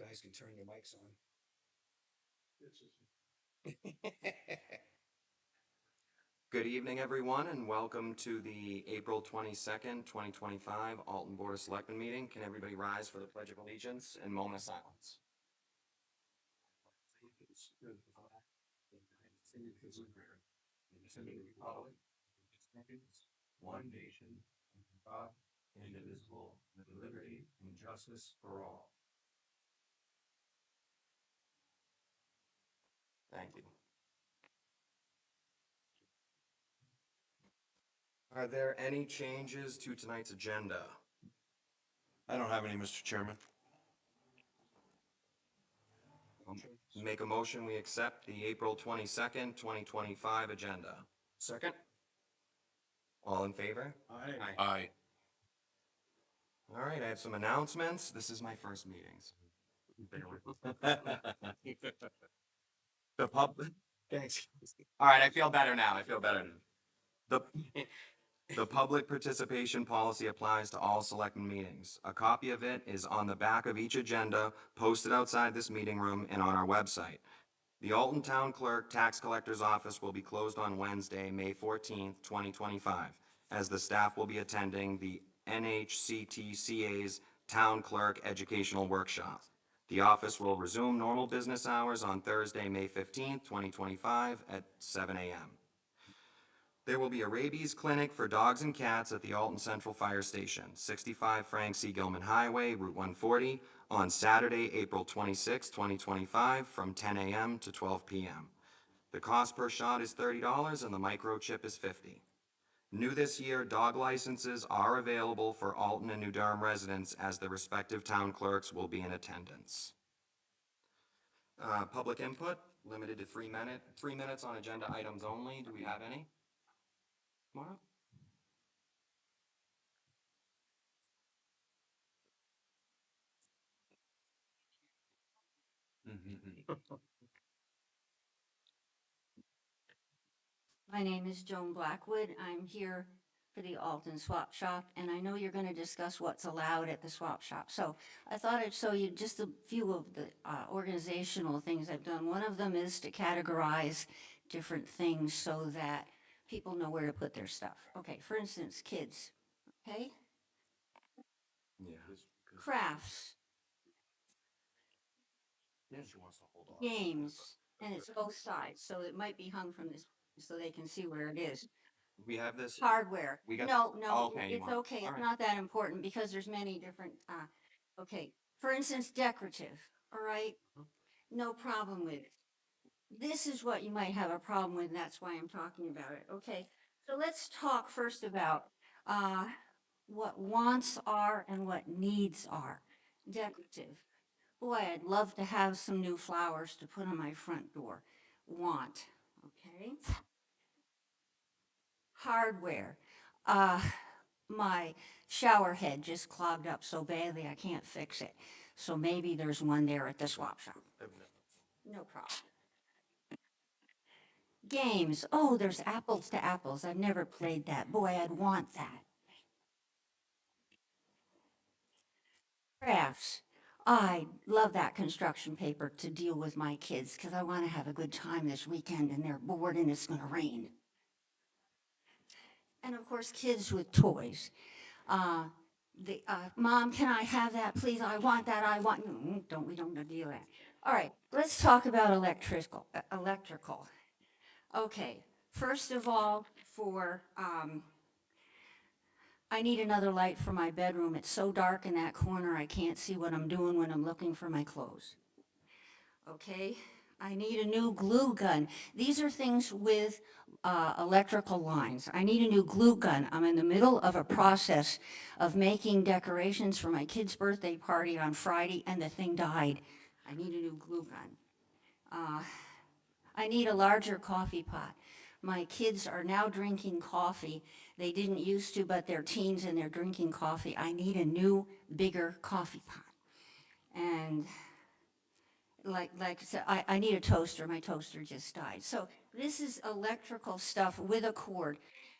guys can turn your mics on. Good evening, everyone, and welcome to the April 22nd, 2025 Alton Board of Selectmen meeting. Can everybody rise for the Pledge of Allegiance and moment of silence? One nation, God, indivisible, with liberty and justice for all. Thank you. Are there any changes to tonight's agenda? I don't have any, Mr. Chairman. Make a motion, we accept the April 22nd, 2025 agenda. Second? All in favor? Aye. Aye. All right, I have some announcements. This is my first meeting. The public. Thanks. All right, I feel better now. The, the public participation policy applies to all selectmen meetings. A copy of it is on the back of each agenda, posted outside this meeting room and on our website. The Alton Town Clerk Tax Collector's Office will be closed on Wednesday, May 14th, 2025, as the staff will be attending the NHCTCA's Town Clerk Educational Workshop. The office will resume normal business hours on Thursday, May 15th, 2025 at 7 a.m. There will be a rabies clinic for dogs and cats at the Alton Central Fire Station, 65 Frank C. Gilman Highway, Route 140, on Saturday, April 26, 2025, from 10 a.m. to 12 p.m. The cost per shot is $30 and the microchip is $50. New this year, dog licenses are available for Alton and New Durham residents as the respective town clerks will be in attendance. Public input, limited to 3 minutes. 3 minutes on agenda items only. Do we have any? Maura? My name is Joan Blackwood. I'm here for the Alton Swap Shop, and I know you're going to discuss what's allowed at the swap shop. So I thought I'd show you just a few of the organizational things I've done. One of them is to categorize different things so that people know where to put their stuff. Okay, for instance, kids, okay? Yeah. Crafts, games, and it's both sides, so it might be hung from this, so they can see where it is. We have this. Hardware. We got- No, Oh, no, okay, you it's want- okay. all It's right. not that important because there's many different, okay. For instance, decorative, all right? No problem with it. This is what you might have a problem with, and that's why I'm talking about it, okay? So let's talk first about, what wants are and what needs are. Decorative. Boy, I'd love to have some new flowers to put on my front door. Want, okay? Hardware. My shower head just clogged up so badly I can't fix it. So maybe there's one there at the swap shop. No problem. Games. Oh, there's apples to apples. I've never played that. Boy, I'd want that. Crafts. I love that construction paper to deal with my kids because I want to have a good time this weekend and they're bored and it's going to rain. And of course, kids with toys. Mom, can I have that, please? I want that. I want. We don't do that. All right, let's talk about electrical. Okay, first of all, I need another light for my bedroom. It's so dark in that corner, I can't see what I'm doing when I'm looking for my clothes. Okay, I need a new glue gun. These are things with electrical lines. I need a new glue gun. I'm in the middle of a process of making decorations for my kid's birthday party on Friday, and the thing died. I need a new glue gun. I need a larger coffee pot. My kids are now drinking coffee. They didn't used to, but they're teens and they're drinking coffee. I need a new, bigger coffee pot. And like I said, I need a toaster. My toaster just died. So this is electrical stuff with a cord.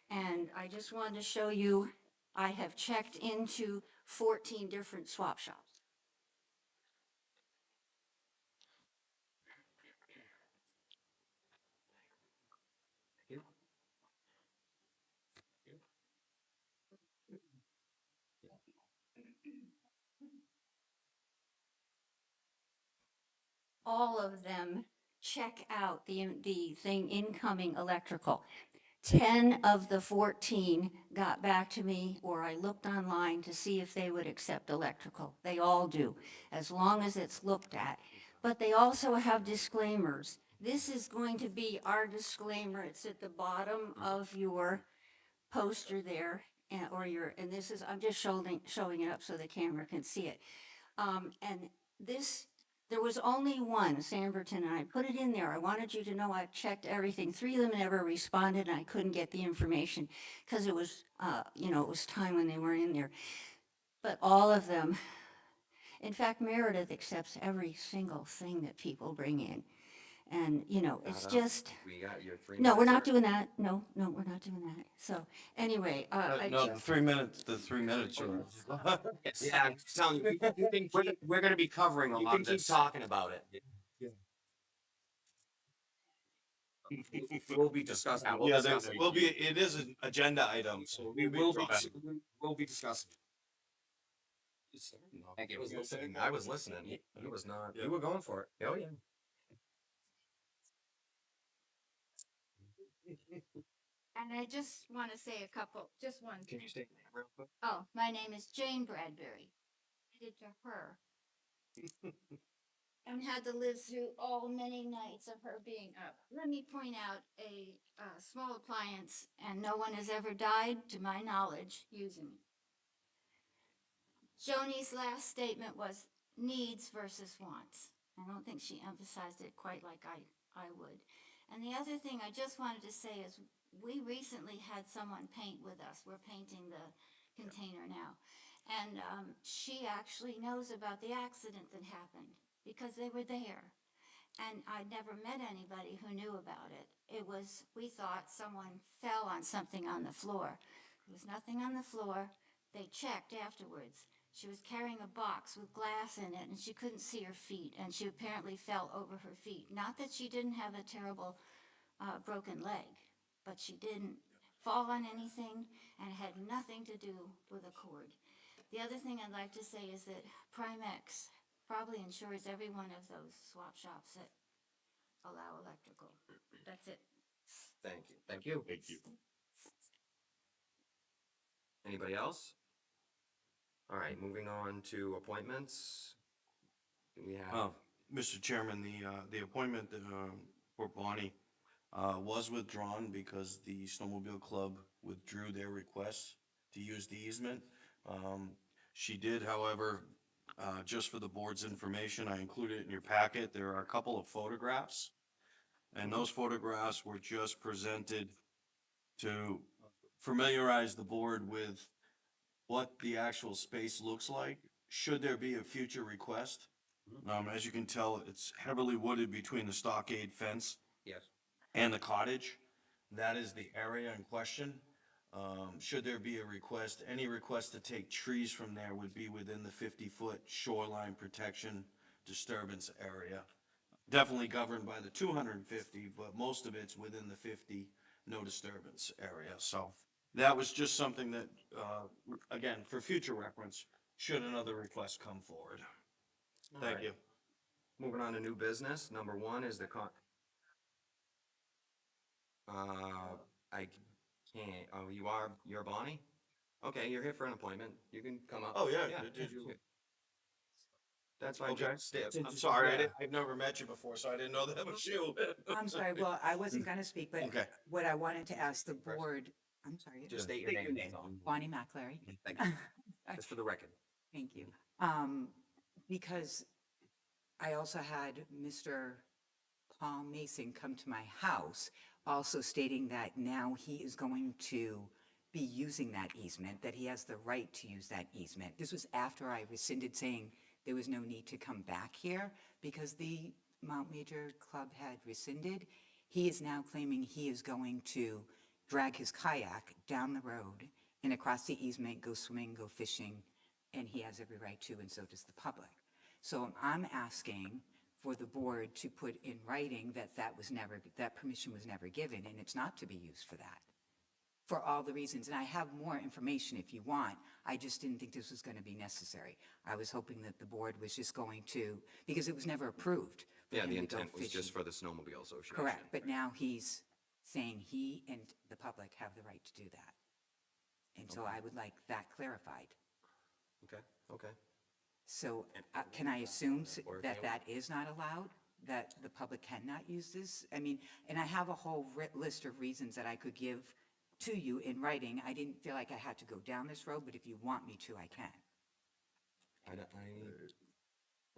And I just wanted to show you, I have checked into 14 different swap shops. All of them check out the thing incoming electrical. 10 of the 14 got back to me, or I looked online to see if they would accept electrical. They all do, as long as it's looked at. But they also have disclaimers. This is going to be our disclaimer. It's at the bottom of your poster there, and this is, I'm just showing it up so the camera can see it. And this, there was only one, Sanverton, and I put it in there. I wanted you to know I've checked everything. 3 of them never responded, and I couldn't get the information because it was, it was time when they weren't in there. But all of them, in fact, Meredith accepts every single thing that people bring in. And, it's just, We got your 3 no, we're minutes not here. doing that. No, we're not doing that. So, anyway, No, the 3 minutes, the 3 minutes are. Yeah, I'm just telling you, We're gonna be covering a you lot can of keep this. talking about it. We'll be discussing. We'll Yeah, discuss there it. will be, it is an agenda item, so We'll be discussing. I was listening. I was listening. It was not. You were going for it. Oh yeah. and I just want to say a couple, just one. Can you state your name real quick? Oh, my name is Jane Bradbury. I did to her. And had to live through all many nights of her being up. Let me point out a small appliance, and no one has ever died, to my knowledge, using it. Joni's last statement was needs versus wants. I don't think she emphasized it quite like I would. And the other thing I just wanted to say is we recently had someone paint with us. We're painting the container now. And she actually knows about the accident that happened because they were there. And I never met anybody who knew about it. It was, we thought someone fell on something on the floor. There was nothing on the floor. They checked afterwards. She was carrying a box with glass in it, and she couldn't see her feet, and she apparently fell over her feet. Not that she didn't have a terrible broken leg, but she didn't fall on anything, and it had nothing to do with a cord. The other thing I'd like to say is that Primex probably insures every one of those swap shops that allow electrical. That's it. Thank you. Thank you. Thank you. Anybody else? All right, moving on to appointments. We have. Mr. Chairman, the appointment for Bonnie was withdrawn because the Snowmobile Club withdrew their request to use the easement. She did, however, just for the board's information, I included it in your packet, there are a couple of photographs. And those photographs were just presented to familiarize the board with what the actual space looks like, should there be a future request. As you can tell, it's heavily wooded between the stockade fence Yes. and the cottage. That is the area in question. Should there be a request, any request to take trees from there would be within the 50-foot shoreline protection disturbance area. Definitely governed by the 250, but most of it's within the 50 no disturbance area. So that was just something that, again, for future reference, should another request come forward. Thank right. you. Moving on to new business. Number 1 is the I can't. Oh, you're Bonnie? Okay, you're here for an appointment. You can come up. Oh, yeah. Did you? That's fine. Okay. I'm sorry, I've never met you before, so I didn't know that was you. I'm sorry, well, I wasn't gonna speak, but Okay. what I wanted to ask the board, I'm sorry. Just state your name. That's all. Bonnie McClary. Thank you. Just for the record. Thank you. Because I also had Mr. Paul Mason come to my house, also stating that now he is going to be using that easement, that he has the right to use that easement. This was after I rescinded saying there was no need to come back here because the Mount Major Club had rescinded. He is now claiming he is going to drag his kayak down the road and across the easement, go swimming, go fishing, and he has every right to, and so does the public. So I'm asking for the board to put in writing that that permission was never given, and it's not to be used for that. for all the reasons. And I have more information if you want. I just didn't think this was going to be necessary. I was hoping that the board was just going to, because it was never approved. for Yeah, him the to go intent was just fishing. for the Snowmobile Association. Correct, but now he's saying he and the public have the right to do that. And so I would like that clarified. Okay, okay. So can I assume Or that you- that is not allowed? That the public cannot use this? I mean, and I have a whole list of reasons that I could give to you in writing. I didn't feel like I had to go down this road, but if you want me to, I can. I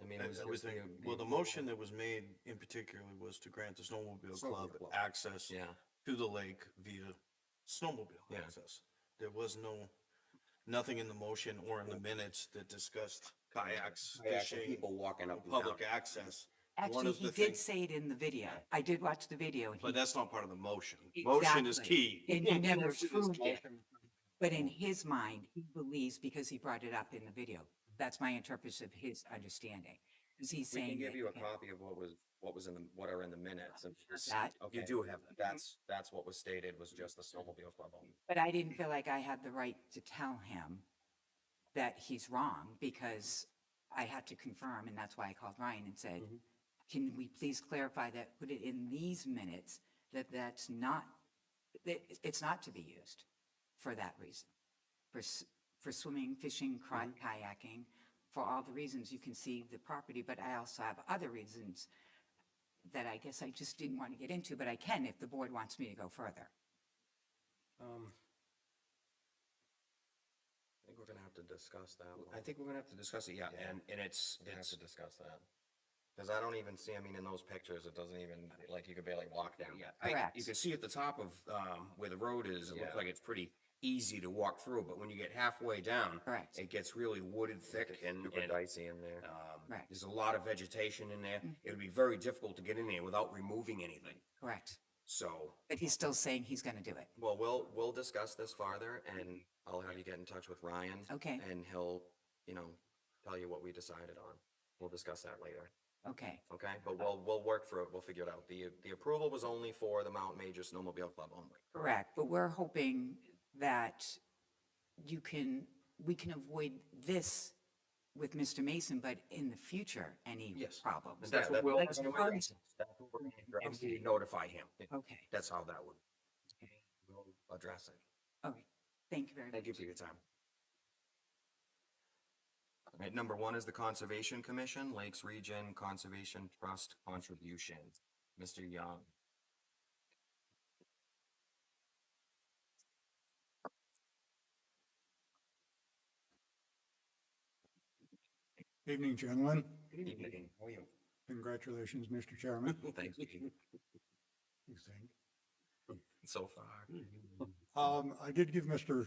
mean, I it was would just think, well, the motion that was made in particular was to grant the snowmobile club Snowmobile club. access Yeah. to the lake via snowmobile Yeah. access. There was nothing in the motion or in the minutes that discussed kayaks, fishing, People walking or up and down. public access. One Actually, of he the did things, say it in the video. I did watch the video. And but he that's not part of the motion. Motion is Exactly. key. And he never Motion is proved key. it. But in his mind, he believes because he brought it up in the video. That's my interpretation of his understanding. Because he's We saying. can give that- you a okay. copy of what are in the minutes. And That. You do have, that's what was stated, was just the Snowmobile Club only. But I didn't feel like I had the right to tell him that he's wrong because I had to confirm, and that's why I called Ryan and said, can we please clarify that, put it in these minutes, that it's not to be used for that reason. For swimming, fishing, kayaking, for all the reasons you can see the property, but I also have other reasons that I guess I just didn't want to get into, but I can if the board wants me to go further. I think we're gonna have to discuss that. I think we're gonna have to discuss it, yeah, and it's, We have to discuss that. Cause I don't even see, I mean, in those pictures, it doesn't even, like, you could barely walk down. yeah. Correct. You can see at the top of, where the road is, it looks Yeah. like it's pretty easy to walk through, but when you get halfway down. Correct. It gets really wooded thick and, Super dicey in there. Right. there's a lot of vegetation in there. It would be very difficult to get in there without removing anything, Correct. so. But he's still saying he's going to do it. Well, we'll discuss this farther, and I'll have you get in touch with Ryan. Okay. And he'll, tell you what we decided on. We'll discuss that later, Okay. okay? But we'll work through it, we'll figure it out. The approval was only for the Mount Major Snowmobile Club only. Correct. But we're hoping that we can avoid this with Mr. Mason, but in the future, any Yes. problems. That's Yeah, what we'll, that's that's fine. what we're gonna address. We notify him. Okay. That's how that would, we'll address it. Okay. Thank you very much. Thank you for your time. All right, number 1 is the Conservation Commission, Lakes Region Conservation Trust contribution. Mr. Young. Evening, gentlemen. Good evening. How are you? Congratulations, Mr. Chairman. Thank you. You think? So far. I did give Mr.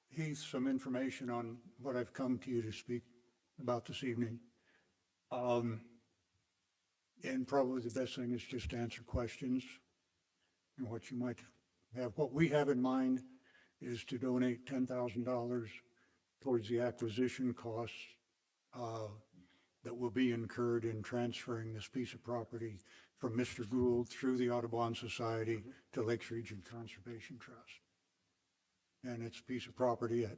Heath some information on what I've come to you to speak about this evening. And probably the best thing is just to answer questions and what you might have. What we have in mind is to donate $10,000 towards the acquisition costs that will be incurred in transferring this piece of property from Mr. Gould through the Audubon Society to Lakes Region Conservation Trust. And it's a piece of property at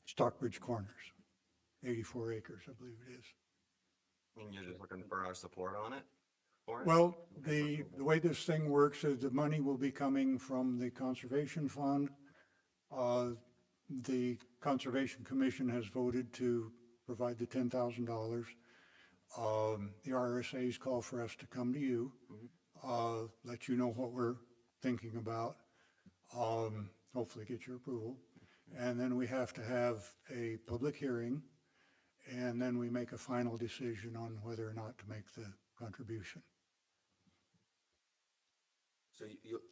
Stockbridge Corners, 84 acres, I believe it is. And you're just looking for our support on it? For it? Well, the way this thing works is the money will be coming from the Conservation Fund. The Conservation Commission has voted to provide the $10,000. The RSA's call for us to come to you, let you know what we're thinking about, hopefully get your approval. And then we have to have a public hearing, and then we make a final decision on whether or not to make the contribution. So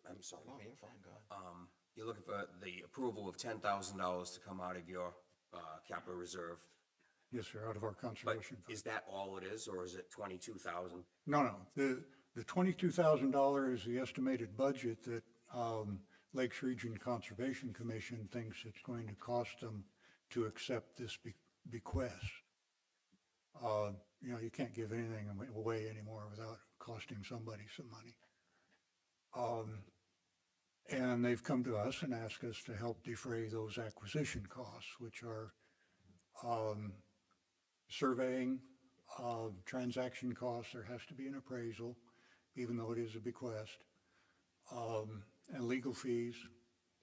I'm sorry. Oh, you're fine, go ahead. You're looking for the approval of $10,000 to come out of your, capital reserve. Yes, sir, out of our But conservation fund. is that all it is, or is it 22,000? No, the $22,000 is the estimated budget that Lakes Region Conservation Commission thinks it's going to cost them to accept this bequest. You can't give anything away anymore without costing somebody some money. And they've come to us and asked us to help defray those acquisition costs, which are surveying, transaction costs, there has to be an appraisal, even though it is a bequest, and legal fees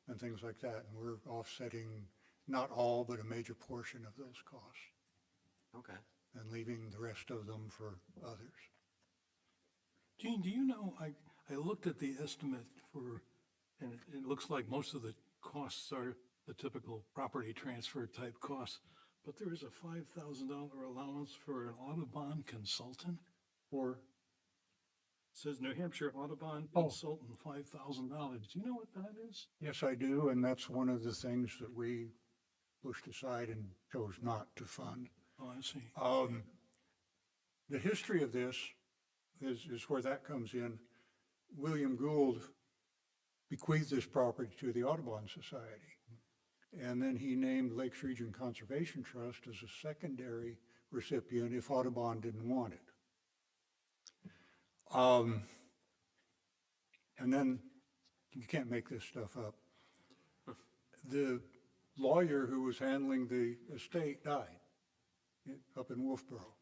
and things like that. And we're offsetting not all, but a major portion of those costs Okay. and leaving the rest of them for others. Gene, do you know, I looked at the estimate for, and it looks like most of the costs are the typical property transfer type costs, but there is a $5,000 allowance for an Audubon consultant, or it says New Hampshire Audubon consultant, $5,000. Do you know what that is? Yes, I do, and that's one of the things that we pushed aside and chose not to fund. Oh, I see. The history of this is where that comes in. William Gould bequeathed this property to the Audubon Society. And then he named Lakes Region Conservation Trust as a secondary recipient if Audubon didn't want it. And then, you can't make this stuff up. The lawyer who was handling the estate died up in Wolfboro.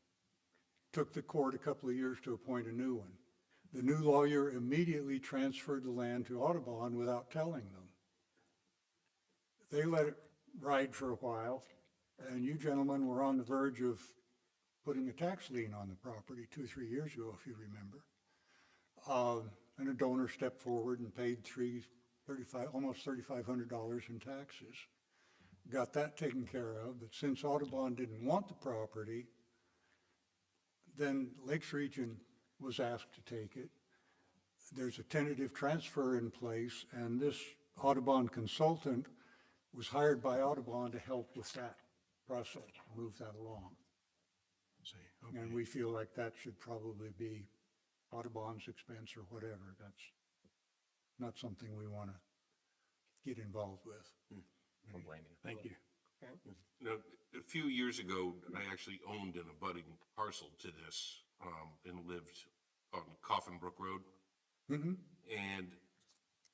Took the court a couple of years to appoint a new one. The new lawyer immediately transferred the land to Audubon without telling them. They let it ride for a while, and you gentlemen were on the verge of putting a tax lien on the property 2 or 3 years ago, if you remember. And a donor stepped forward and paid almost $3,500 in taxes. Got that taken care of, but since Audubon didn't want the property, then Lakes Region was asked to take it. There's a tentative transfer in place, and this Audubon consultant was hired by Audubon to help with that process, move that along. See, okay. And we feel like that should probably be Audubon's expense or whatever. That's not something we want to get involved with. Don't blame you. Thank you. Now, a few years ago, I actually owned an abutting parcel to this, and lived on Coffin Brook Road. And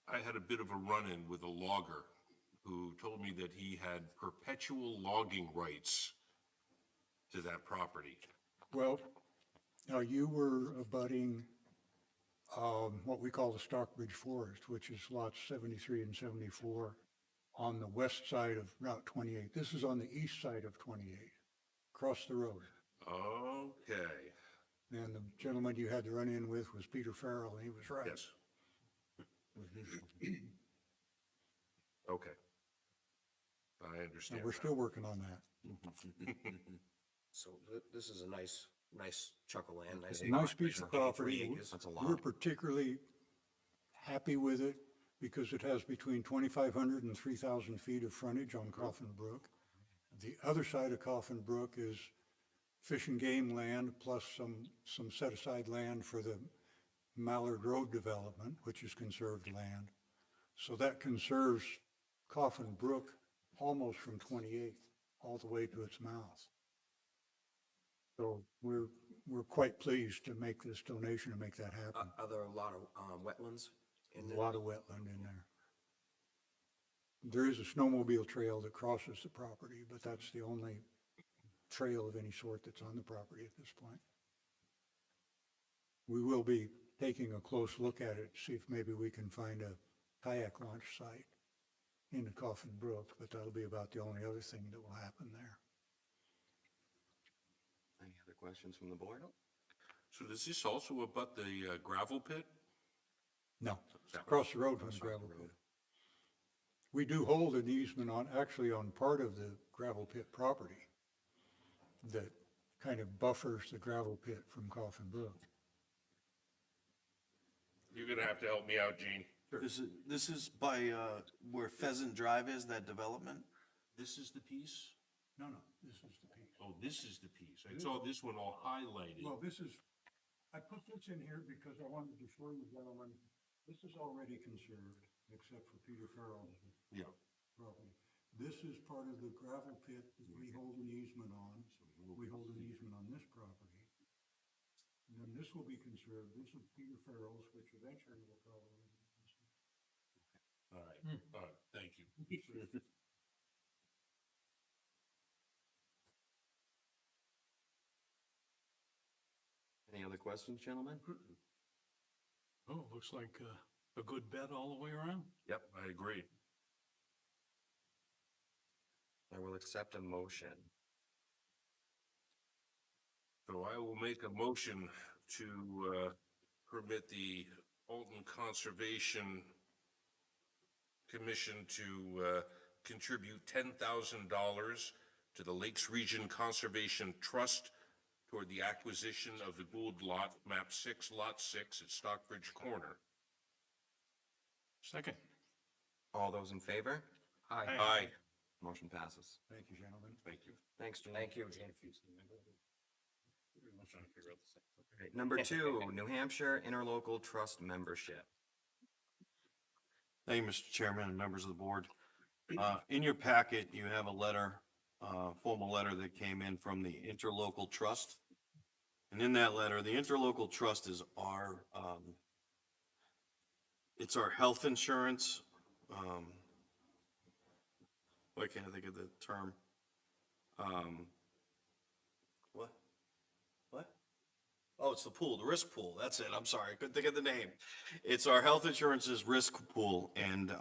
I had a bit of a run-in with a logger who told me that he had perpetual logging rights to that property. Well, now you were abutting what we call the Stockbridge Forest, which is lots 73 and 74 on the west side of Route 28. This is on the east side of 28, across the road. Okay, And the gentleman you had to run in with was Peter Farrell, and he was right. yes. Okay. I And understand. we're still working on that. So this is a nice chunk of land, nice. It's a nice piece of 83 property. acres. That's a We're lot. particularly happy with it because it has between 2,500 and 3,000 feet of frontage on Coffin Brook. The other side of Coffin Brook is fish and game land plus some set-aside land for the Mallard Road development, which is conserved land. So that conserves Coffin Brook almost from 28 all the way to its mouth. So we're quite pleased to make this donation and make that happen. Are there a lot of wetlands in A there? lot of wetland in there. There is a snowmobile trail that crosses the property, but that's the only trail of any sort that's on the property at this point. We will be taking a close look at it, see if maybe we can find a kayak launch site in the Coffin Brook, but that'll be about the only other thing that will happen there. Any other questions from the board? So does this also abut the gravel pit? No, it's across the road from the gravel pit. We do hold an easement actually on part of the gravel pit property that kind of buffers the gravel pit from Coffin Brook. You're gonna have to help me out, Gene. This is by, where Pheasant Drive is, that development? This is the piece? No, this is the piece. Oh, this is the piece. I saw this one all highlighted. Well, I put this in here because I wanted to show you gentlemen, this is already conserved, except for Peter Farrell's Yeah. property. This is part of the gravel pit that we hold an easement on. We hold an easement on this property. And then this will be conserved. This is Peter Farrell's, which eventually will probably be conserved. Thank you. Any other questions, gentlemen? Oh, looks like a good bet all the way around. Yep, I agree. I will accept a motion. So I will make a motion to permit the Alton Conservation Commission to contribute $10,000 to the Lakes Region Conservation Trust toward the acquisition of the Gould Lot, Map 6, Lot 6 at Stockbridge Corner. Second. All those in favor? Aye. Motion passes. Thank you, gentlemen. Thank you. Thanks, Gene. Thank you, Gene. Okay, number 2, New Hampshire Interlocal Trust Membership. Thank you, Mr. Chairman and members of the board. In your packet, you have a letter, formal letter that came in from the Interlocal Trust. And in that letter, the Interlocal Trust is it's our health insurance. Why can't I think of the term? What? What? Oh, it's the pool, the risk pool. That's it. I'm sorry. I couldn't think of the name. It's our health insurance's risk pool. And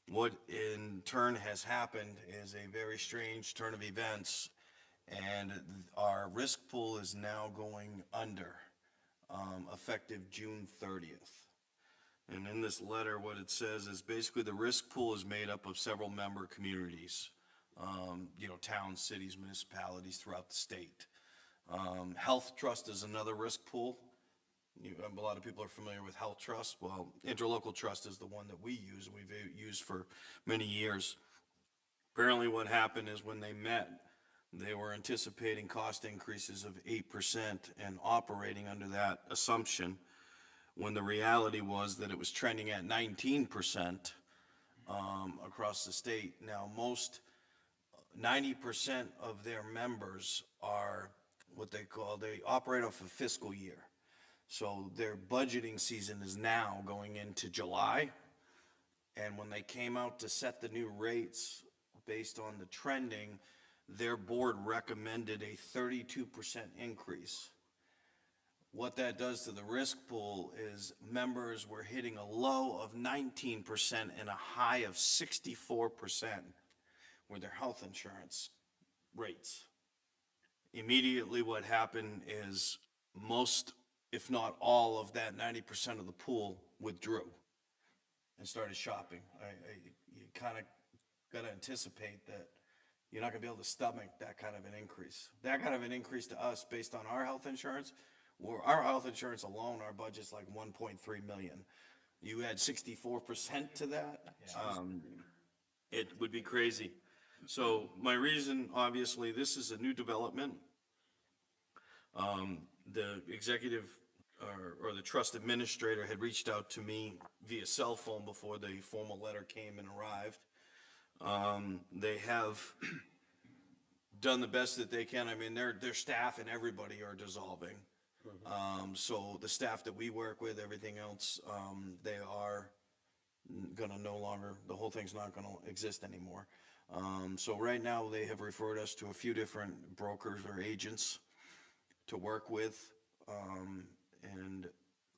what in turn has happened is a very strange turn of events. And our risk pool is now going under, effective June 30th. And in this letter, what it says is basically the risk pool is made up of several member communities, towns, cities, municipalities throughout the state. Health Trust is another risk pool. A lot of people are familiar with Health Trust. Well, Interlocal Trust is the one that we use, and we've used for many years. Apparently what happened is when they met, they were anticipating cost increases of 8% and operating under that assumption, when the reality was that it was trending at 19% across the state. Now, 90% of their members are what they operate off a fiscal year. So their budgeting season is now going into July. And when they came out to set the new rates based on the trending, their board recommended a 32% increase. What that does to the risk pool is members were hitting a low of 19% and a high of 64% with their health insurance rates. Immediately what happened is most, if not all of that 90% of the pool withdrew and started shopping. You kind of got to anticipate that you're not going to be able to stomach that kind of an increase. That kind of an increase to us based on our health insurance, our health insurance alone, our budget's like 1.3 million. You add 64% to that, it would be crazy. So my reason, obviously, this is a new development. The executive or the trust administrator had reached out to me via cell phone before the formal letter came and arrived. They have done the best that they can. I mean, their staff and everybody are dissolving. So the staff that we work with, everything else, they are gonna no longer, the whole thing's not gonna exist anymore. So right now they have referred us to a few different brokers or agents to work with. And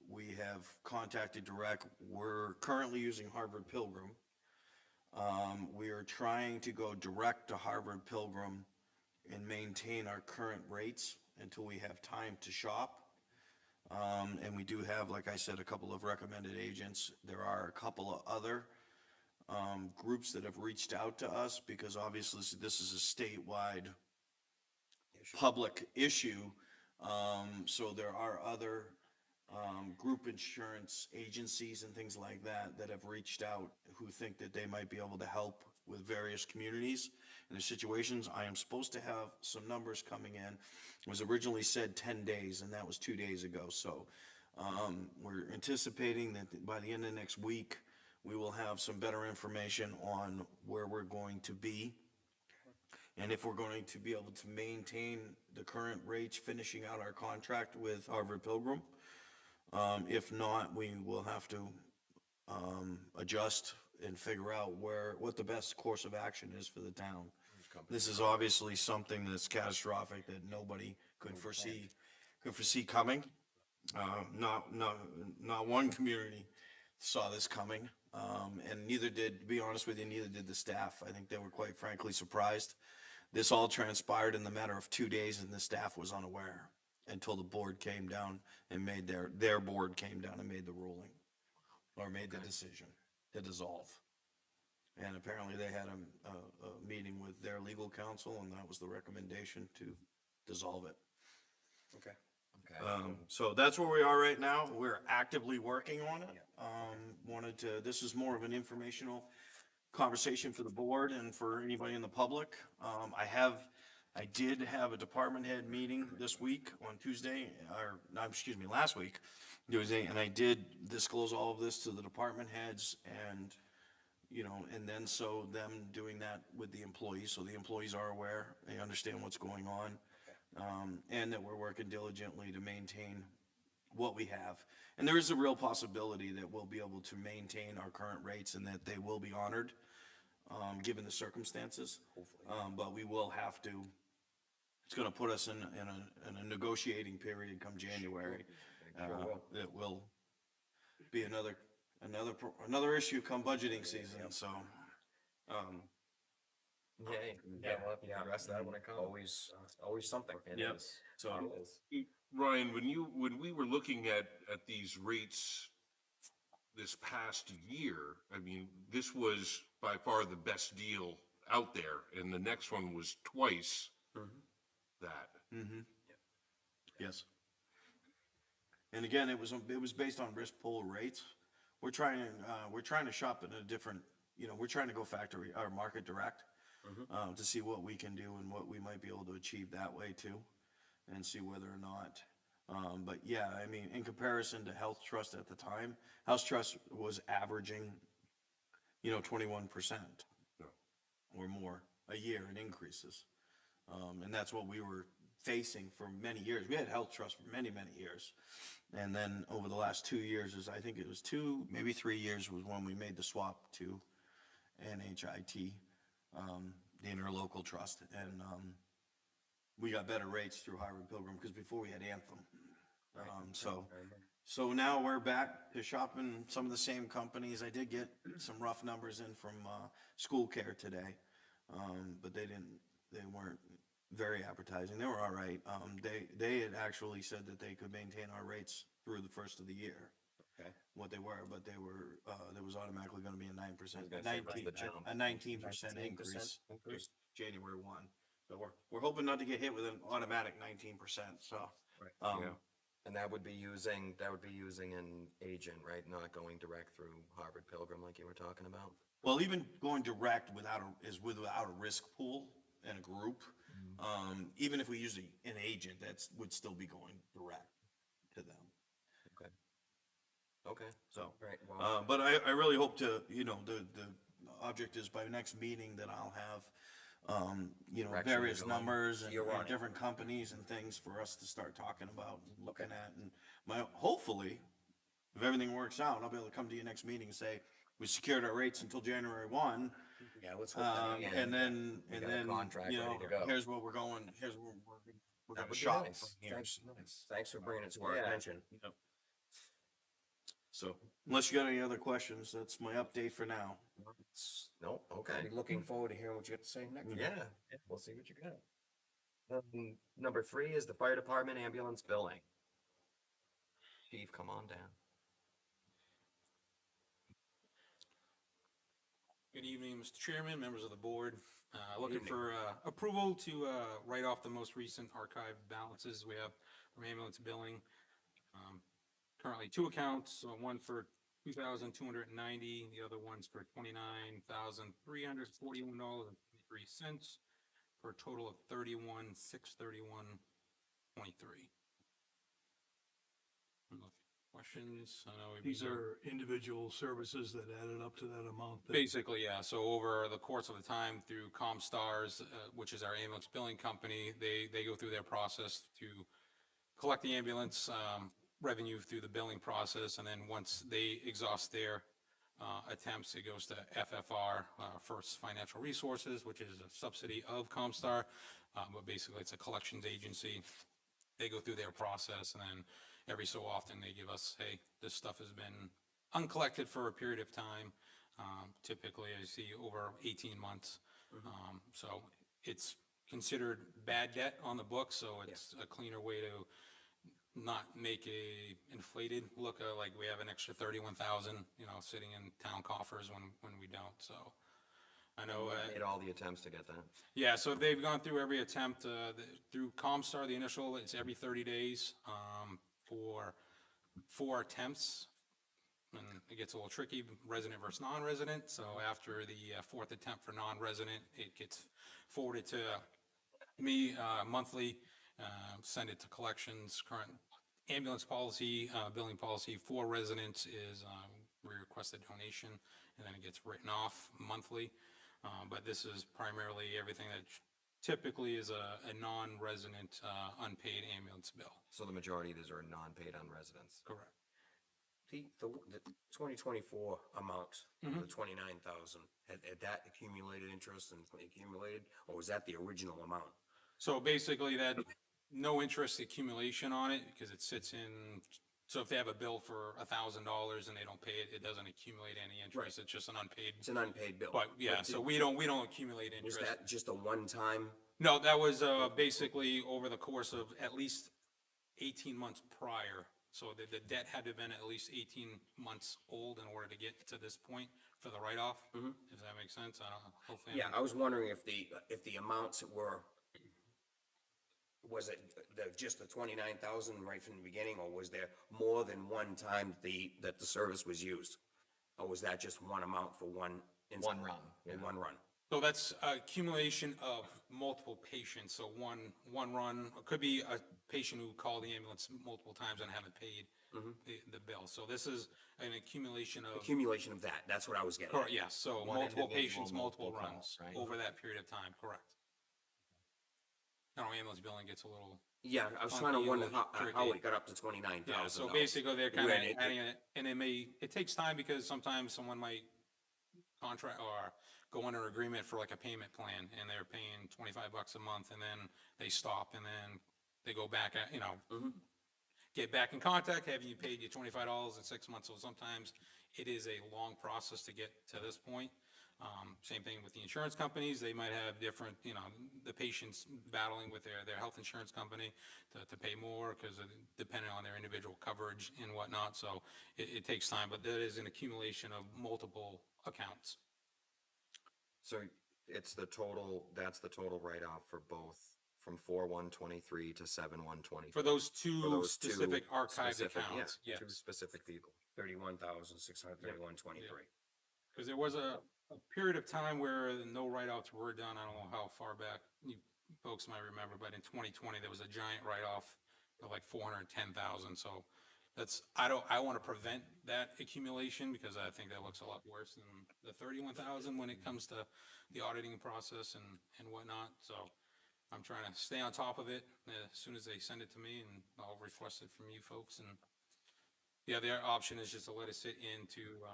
we have contacted direct. We're currently using Harvard Pilgrim. We are trying to go direct to Harvard Pilgrim and maintain our current rates until we have time to shop. And we do have, like I said, a couple of recommended agents. There are a couple of other groups that have reached out to us because obviously this is a statewide public issue. So there are other group insurance agencies and things like that that have reached out who think that they might be able to help with various communities in the situations. I am supposed to have some numbers coming in. It was originally said 10 days, and that was 2 days ago. So we're anticipating that by the end of next week, we will have some better information on where we're going to be and if we're going to be able to maintain the current rates finishing out our contract with Harvard Pilgrim. If not, we will have to adjust and figure out what the best course of action is for the town. This is obviously something that's catastrophic that nobody could foresee coming. Not one community saw this coming, and neither did, to be honest with you, neither did the staff. I think they were quite frankly surprised. This all transpired in the matter of 2 days, and the staff was unaware until the board came down and made their board came down and made the ruling, or made the decision to dissolve. And apparently they had a meeting with their legal counsel, and that was the recommendation to dissolve it. Okay. So that's where we are right now. We're actively working on it. This is more of an informational conversation for the board and for anybody in the public. I did have a department head meeting this week on Tuesday, or, no, excuse me, last week, Tuesday, and I did disclose all of this to the department heads and, and then so them doing that with the employees, so the employees are aware, they understand what's going on. And that we're working diligently to maintain what we have. And there is a real possibility that we'll be able to maintain our current rates and that they will be honored, given the circumstances. But we will have to, it's gonna put us in a negotiating period come January. It will be another issue come budgeting season, so, Yeah, we'll have to address that when it comes. Always something. Yep. So, Ryan, when we were looking at these rates this past year, I mean, this was by far the best deal out there, and the next one was twice that. yes. And again, it was based on risk pool rates. We're trying to shop in a different, we're trying to go factory or market direct, to see what we can do and what we might be able to achieve that way too, and see whether or not. But yeah, I mean, in comparison to Health Trust at the time, Health Trust was averaging, 21% or more a year in increases. And that's what we were facing for many years. We had Health Trust for many, many years. And then over the last 2 years, I think it was 2, maybe 3 years was when we made the swap to NHIT, the interlocal trust. And we got better rates through Highway Pilgrim because before we had Anthem. So now we're back to shopping some of the same companies. I did get some rough numbers in from School Care today, but they weren't very appetizing. They were all right. They had actually said that they could maintain our rates through the first of the year. Okay. What they were, but there was automatically going to be a 9%, gonna say, what's the jump? a 19% increase. January 1. So we're hoping not to get hit with an automatic 19%. So, Yeah. And that would be using an agent, right? Not going direct through Harvard Pilgrim like you were talking about? well, even going direct without a risk pool and a group. Even if we use an agent, would still be going direct to them. Okay. So, Right, well, but I really hope to, the object is by next meeting that I'll have, Direction various you're going. numbers and You're running. different companies and things for us to start talking about and looking at. And hopefully, if everything works out, I'll be able to come to your next meeting and say, we secured our rates until January 1. yeah, let's hope that. And then, got a contract ready to go. here's where we're going, here's where we're That gonna would be shop nice. from here. Thanks for bringing it to our Yeah. attention. Yep. So, unless you got any other questions, that's my update for now. No, okay. I'll be looking forward to hearing what you have to say next. Yeah, we'll see what you got. Number 3 is the fire department ambulance billing. Chief, come on down. Good evening, Mr. Chairman, members of the board. Looking for approval to write off the most recent archived balances we have from ambulance billing. Currently 2 accounts, one for $2,290, the other one's for $29,341.23, for a total of $31,631.23. Questions? I know These are individual services that added up to that amount. basically, yeah. So over the course of the time through Comstars, which is our ambulance billing company, they go through their process to collect the ambulance revenue through the billing process. And then once they exhaust their attempts, it goes to FFR, First Financial Resources, which is a subsidy of Comstar. But basically, it's a collections agency. They go through their process, and then every so often, they give us, hey, this stuff has been uncollected for a period of time. Typically, I see over 18 months. So it's considered bad debt on the book, so it's a cleaner way to not make a inflated look, like we have an extra 31,000, sitting in town coffers when we don't, so. I know, Made all the attempts to get that. yeah, so they've gone through every attempt, through Comstar, the initial, it's every 30 days, for 4 attempts. And it gets a little tricky, resident versus non-resident, so after the 4th attempt for non-resident, it gets forwarded to me, monthly, send it to collections. Current ambulance policy, billing policy for residents is, we request a donation, and then it gets written off monthly. But this is primarily everything that typically is a non-resident, unpaid ambulance bill. So the majority of these are non-paid non-residents. Correct. The 2024 amount, the 29,000, had that accumulated interest and accumulated, or was that the original amount? So basically that, no interest accumulation on it, because it sits in, so if they have a bill for $1,000 and they don't pay it, it doesn't accumulate any interest, it's just an unpaid. It's an unpaid bill. But yeah, so we don't accumulate Was interest. that just a one-time? No, that was basically over the course of at least 18 months prior. So the debt had to have been at least 18 months old in order to get to this point for the write-off, if that makes sense. I don't know, hopefully. Yeah, I was wondering if the amounts were, was it just the 29,000 right from the beginning, or was there more than one time that the service was used? Or was that just one amount for one? One run, In one run? So that's accumulation of multiple patients. So one run, it could be a patient who called the ambulance multiple times and haven't paid the bill. So this is an accumulation of. Accumulation of that, that's what I was getting at. Correct, yes, so One multiple individual, patients, multiple multiple runs calls, right? over that period of time, correct. I know ambulance billing gets a little. Yeah, I was trying to Funky, wonder a little how tricky. it got up to 29,000. Yeah, so basically they're kind of When it- adding it, and it takes time because sometimes someone might contract or go under agreement for like a payment plan and they're paying $25 a month and then they stop and then they go back at, get back in contact, having you paid you $25 in 6 months. So sometimes it is a long process to get to this point. Same thing with the insurance companies. They might have different, the patients battling with their health insurance company to pay more because depending on their individual coverage and whatnot. So it takes time, but that is an accumulation of multiple accounts. So it's the total, that's the total write-off for both, from 4/1/23 to 7/1/24. For those For two those two specific archived specific- accounts, yeah, yes. two specific people. 31,631.23. Because there was a period of time where no write-offs were done. I don't know how far back you folks might remember, but in 2020, there was a giant write-off of like 410,000. So that's, I want to prevent that accumulation because I think that looks a lot worse than the 31,000 when it comes to the auditing process and whatnot. So I'm trying to stay on top of it as soon as they send it to me, and I'll request it from you folks. And the other option is just to let it sit into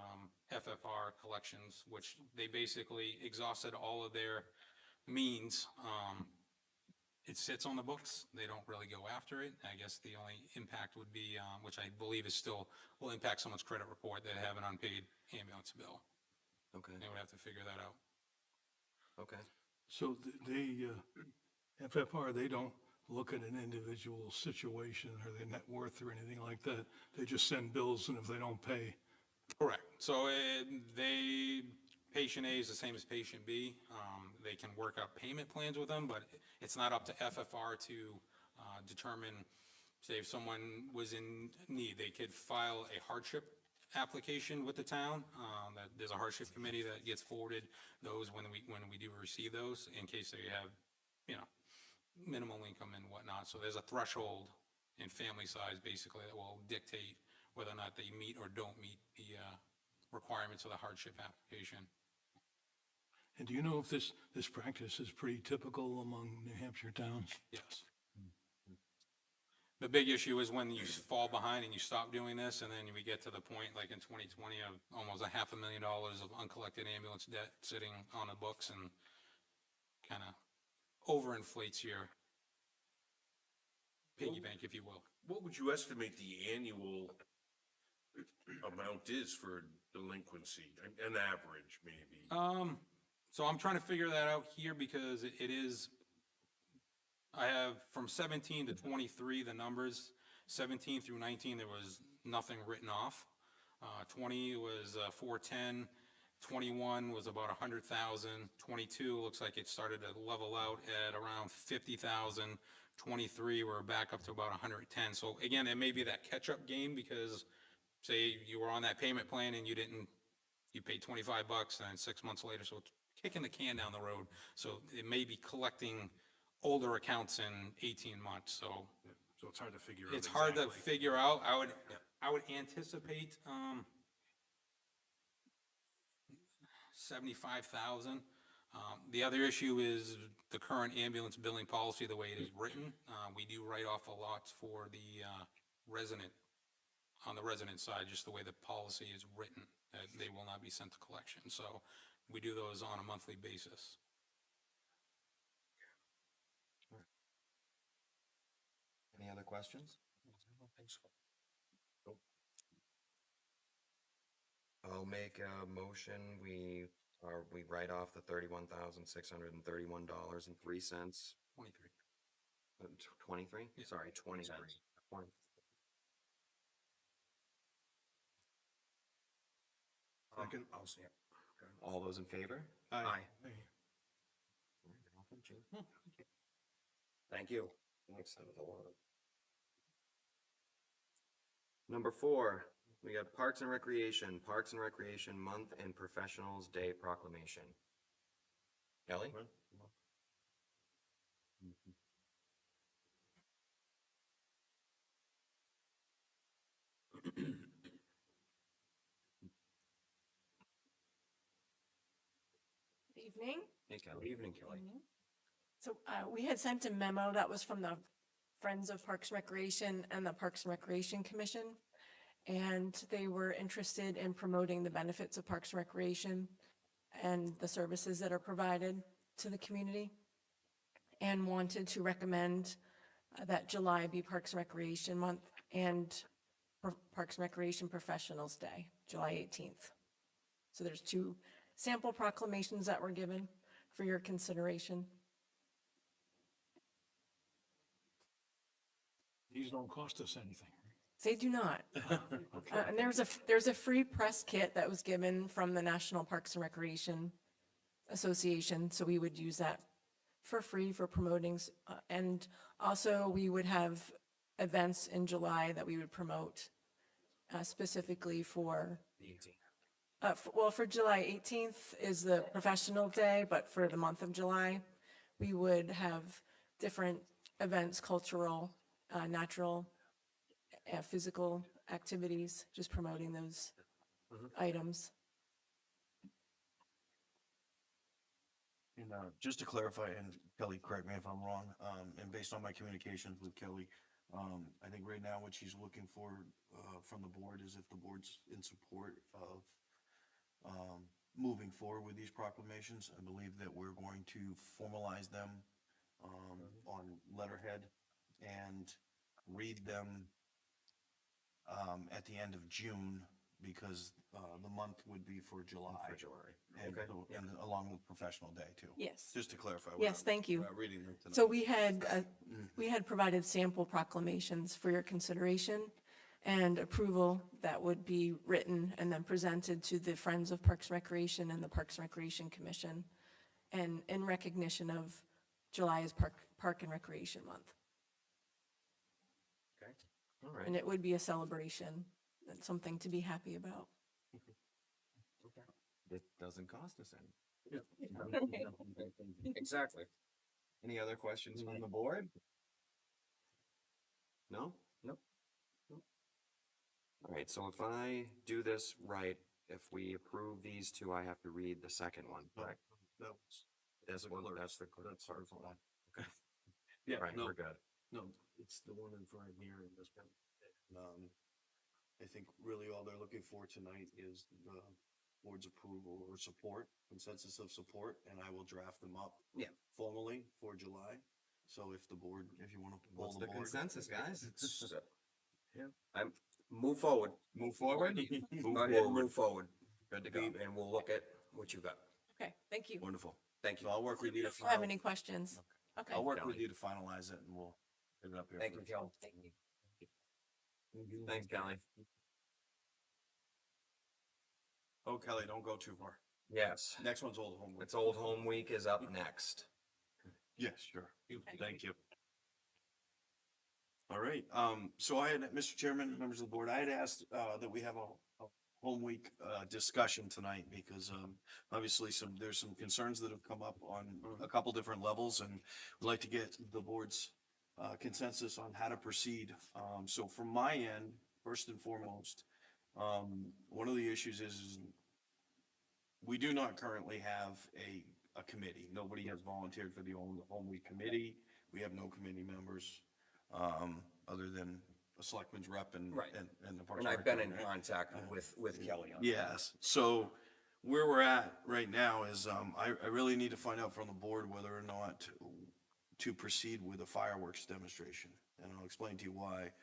FFR collections, which they basically exhausted all of their means. It sits on the books. They don't really go after it. I guess the only impact would be, which I believe is still, will impact someone's credit report that have an unpaid ambulance bill. Okay, They would have to figure that out. okay. So they, FFR, they don't look at an individual situation or their net worth or anything like that. They just send bills, and if they don't pay, Correct. So patient A is the same as patient B. They can work out payment plans with them, but it's not up to FFR to determine, say, if someone was in need, they could file a hardship application with the town. That there's a hardship committee that gets forwarded those when we do receive those in case they have, minimal income and whatnot. So there's a threshold in family size basically that will dictate whether or not they meet or don't meet the requirements of the hardship application. and do you know if this practice is pretty typical among New Hampshire towns? Yes. The big issue is when you fall behind and you stop doing this, and then we get to the point, like in 2020, of almost $500,000 of uncollected ambulance debt sitting on the books, and kind of overinflates your piggy bank, if you will. What would you estimate the annual amount is for delinquency, an average maybe? So I'm trying to figure that out here because it is, I have from 17 to 23, the numbers. 17 through 19, there was nothing written off. 20 was 410. 21 was about 100,000. 22 looks like it started to level out at around 50,000. 23, we're back up to about 110. So again, it may be that catch-up game because say you were on that payment plan and you paid 25 bucks and 6 months later, so it's kicking the can down the road. So it may be collecting older accounts in 18 months, so So it's hard to figure out. it's hard to exactly. figure out. I would anticipate, 75,000. The other issue is the current ambulance billing policy, the way it is written. We do write off a lot for the, resident, on the resident side, just the way the policy is written, that they will not be sent to collection. So we do those on a monthly basis. Any other questions? I don't think so. I'll make a motion, we write off the $31,631.03. 23. 23? Yeah. Sorry, 23. 20. Second. I'll see it. All those in favor? Aye. Thank you. Number 4, we got Parks and Recreation Month and Professionals Day Proclamation. Kelly? Evening. Hey, Good Kelly. evening, Kelly. So we had sent a memo that was from the Friends of Parks and Recreation and the Parks and Recreation Commission. And they were interested in promoting the benefits of Parks and Recreation and the services that are provided to the community. And wanted to recommend that July be Parks and Recreation Month and Parks and Recreation Professionals Day, July 18th. So there's 2 sample proclamations that were given for your consideration. These don't cost us anything. They do not. And there's a free press kit that was given from the National Parks and Recreation Association, so we would use that for free for promoting. And also, we would have events in July that we would promote specifically for, The 18th. well, for July 18th is the professional day, but for the month of July, we would have different events, cultural, natural, physical activities, just promoting those items. And just to clarify, and Kelly, correct me if I'm wrong, and based on my communications with Kelly, I think right now what she's looking for from the board is if the board's in support of moving forward with these proclamations. I believe that we're going to formalize them on letterhead and read them at the end of June, because the month would be for July. For July. And, Okay. and along with Professional Day too. Yes. Just to clarify. Yes, thank you. We're not reading them tonight. So we had provided sample proclamations for your consideration and approval that would be written and then presented to the Friends of Parks and Recreation and the Parks and Recreation Commission, and in recognition of July is Park and Recreation Month. Okay. All right. And it would be a celebration and something to be happy about. It doesn't cost us any. Exactly. Any other questions from the board? No? Nope. All right, so if I do this right, if we approve these 2, I have to read the second one, correct? No. This the one, clerk. that's the clerk. That's our fault. Okay. Yeah, All right, no, we're good. No, it's the one in front here in this one. I think really all they're looking for tonight is the board's approval or support, consensus of support, and I will draft them up. Yeah. Formally for July. So if the board, if you wanna poll What's the the board. consensus, guys? So, I'm, move forward. Move forward? Go ahead and move forward. Good to go. And we'll look at what you got. Okay, thank you. Wonderful. Thank you. So I'll work with you to If you have final, any questions. Okay. I'll work with you to finalize it and we'll get it up here. Thank you, first. Kelly. Thanks, Kelly. Oh, Kelly, don't go too far. Yes. Next one's Old Home Week. It's Old Home Week is up next. Yes, sure. Thank you. All right, so I had, Mr. Chairman, members of the board, I had asked, that we have a home week, discussion tonight because, obviously there's some concerns that have come up on a couple different levels and we'd like to get the board's, consensus on how to proceed. So from my end, first and foremost, one of the issues is we do not currently have a committee. Nobody has volunteered for the home week committee. We have no committee members, other than a selectman's rep and, Right. and the Parks And and I've been in Rec, right? contact with Kelly on that. Yes, so where we're at right now is, I really need to find out from the board whether or not to proceed with a fireworks demonstration. And I'll explain to you why.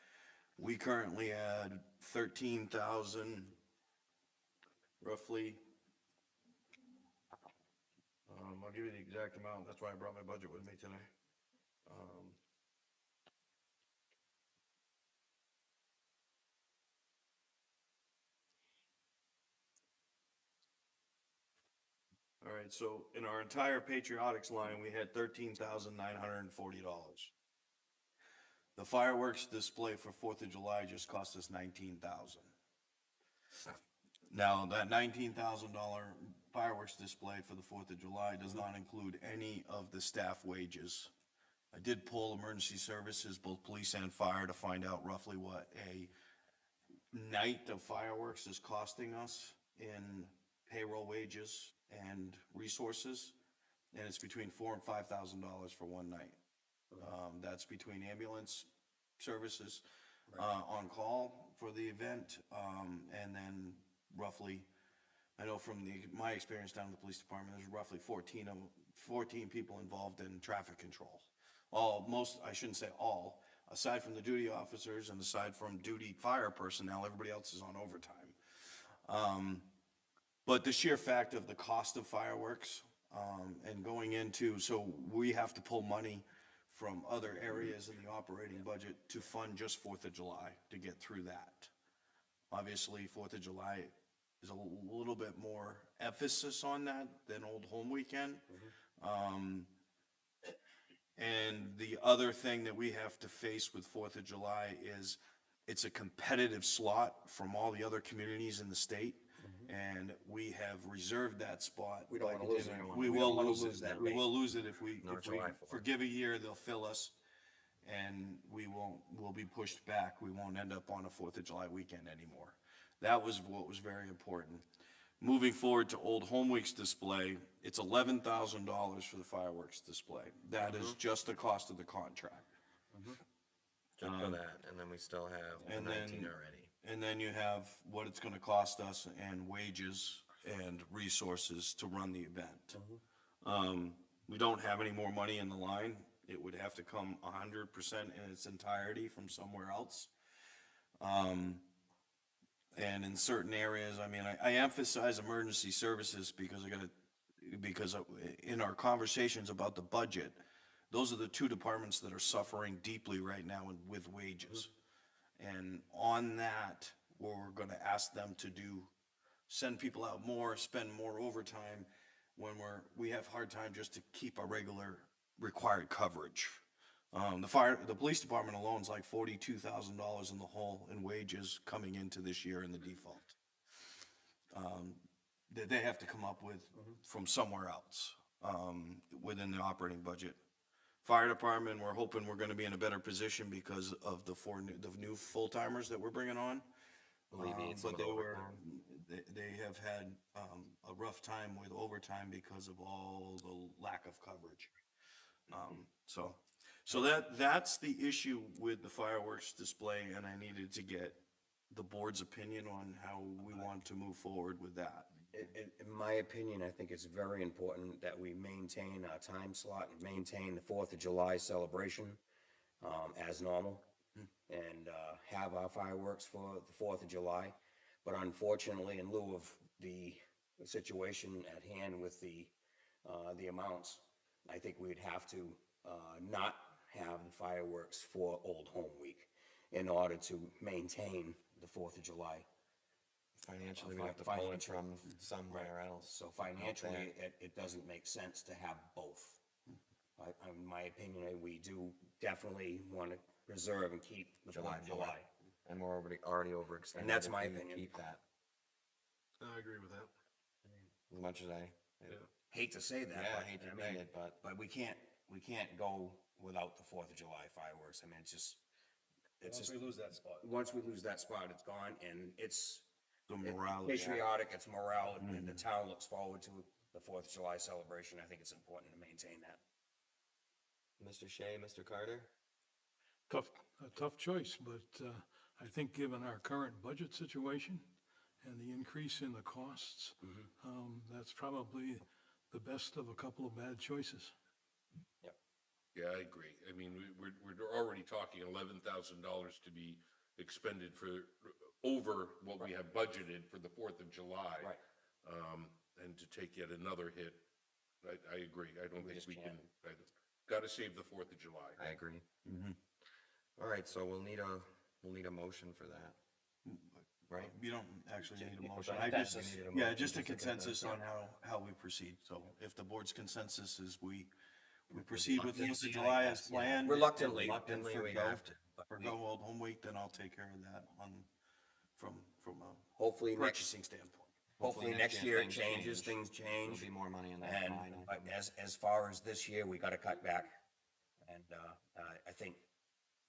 We currently had 13,000 roughly. I'll give you the exact amount, that's why I brought my budget with me today. All right, so in our entire patriotics line, we had $13,940. The fireworks display for 4th of July just cost us $19,000. Now, that $19,000 fireworks display for the 4th of July does not include any of the staff wages. I did poll emergency services, both police and fire, to find out roughly what a night of fireworks is costing us in payroll wages and resources. And it's between $4,000 and $5,000 for one night. That's between ambulance services, on call for the event, and then roughly, I know from my experience down in the police department, there's roughly 14 people involved in traffic control. I shouldn't say all, aside from the duty officers and aside from duty fire personnel, everybody else is on overtime. But the sheer fact of the cost of fireworks, and going into, so we have to pull money from other areas in the operating budget to fund just 4th of July to get through that. Obviously, 4th of July is a little bit more emphasis on that than Old Home Weekend. And the other thing that we have to face with 4th of July is it's a competitive slot from all the other communities in the state. And we have reserved that spot. We don't wanna lose anyone. We We will don't wanna lose lose it. that We date. will lose it if we July 4th. forgive a year, they'll fill us. And we'll be pushed back. We won't end up on a 4th of July weekend anymore. That was what was very important. Moving forward to Old Home Week's display, it's $11,000 for the fireworks display. That is just the cost of the contract. Just for that, and then we still have the And 19 then, already. and then you have what it's gonna cost us and wages and resources to run the event. We don't have any more money in the line. It would have to come 100% in its entirety from somewhere else. And in certain areas, I mean, I emphasize emergency services because in our conversations about the budget, those are the two departments that are suffering deeply right now with wages. And on that, we're gonna ask them to send people out more, spend more overtime when we have hard time just to keep a regular required coverage. The police department alone is like $42,000 in the hole in wages coming into this year in the default. That they have to come up with from somewhere else, within the operating budget. Fire department, we're hoping we're gonna be in a better position because of the new full-timers that we're bringing on. Alleviate some But of the overtime. they have had, a rough time with overtime because of all the lack of coverage. So, So that's the issue with the fireworks display, and I needed to get the board's opinion on how we want to move forward with that. In my opinion, I think it's very important that we maintain our time slot and maintain the 4th of July celebration as normal, and have our fireworks for the 4th of July. But unfortunately, in lieu of the situation at hand with the amounts, I think we'd have to not have the fireworks for Old Home Week in order to maintain the 4th of July. Financially, we have to pull it Financially. from somewhere else. So financially, it doesn't make sense to have both. In my opinion, we do definitely want to preserve and keep the 4th of July. And we're already overextended. And that's if my we opinion. Keep that, I agree with that. as much as I, Hate to say that, yeah, but I hate to I say mean, it, but but we can't go without the 4th of July fireworks. I mean, it's just. Once we lose that spot. Once we lose that spot, it's gone, and it's The morale. is- patriotic, it's morale, and the town looks forward to the 4th of July celebration. I think it's important to maintain that. Mr. Shea, Mr. Carter? A tough choice, but I think given our current budget situation and the increase in the costs, that's probably the best of a couple of bad choices. Yeah, I agree. I mean, we're already talking $11,000 to be expended for, over what we have budgeted for the 4th of July. Right. And to take yet another hit, I agree. I don't think just we can, can't. gotta save the 4th of July. I agree. All right, so we'll need a motion for that, right? You don't actually need a motion. I I thought just, you needed a yeah, motion, just a just a consensus on how we proceed. So if the board's consensus is we proceed with 4th of July as planned. Reluctantly. Reluctantly, we forgo- have to. Forgo Old Home Week, then I'll take care of that from a Hopefully next, purchasing standpoint. hopefully next year it things changes, change. things change. There'll be more money in that And, line. but as far as this year, we gotta cut back. And, I think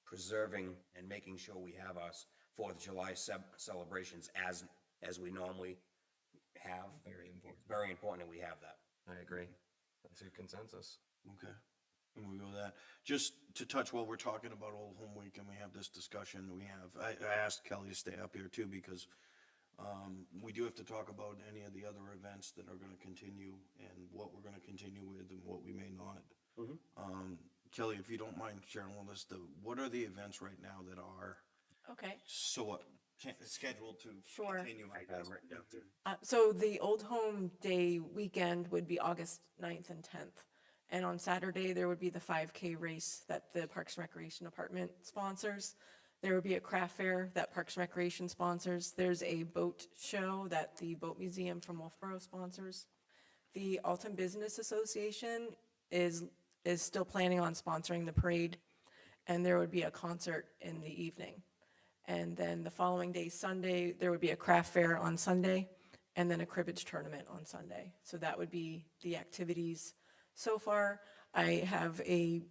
preserving and making sure we have our 4th of July celebrations as we normally have. Very important that we have that. I agree. That's a consensus. Okay, and we go with that. Just to touch while we're talking about Old Home Week and we have this discussion, I asked Kelly to stay up here too because we do have to talk about any of the other events that are gonna continue and what we're gonna continue with and what we may not. Kelly, if you don't mind sharing with us, what are the events right now that are Okay. scheduled to Sure. continue? So the Old Home Day weekend would be August 9th and 10th. And on Saturday, there would be the 5K race that the Parks and Recreation Department sponsors. There would be a craft fair that Parks and Recreation sponsors. There's a boat show that the Boat Museum from Wolfboro sponsors. The Alton Business Association is still planning on sponsoring the parade, and there would be a concert in the evening. And then the following day, Sunday, there would be a craft fair on Sunday, and then a cribbage tournament on Sunday. So that would be the activities so far. I have a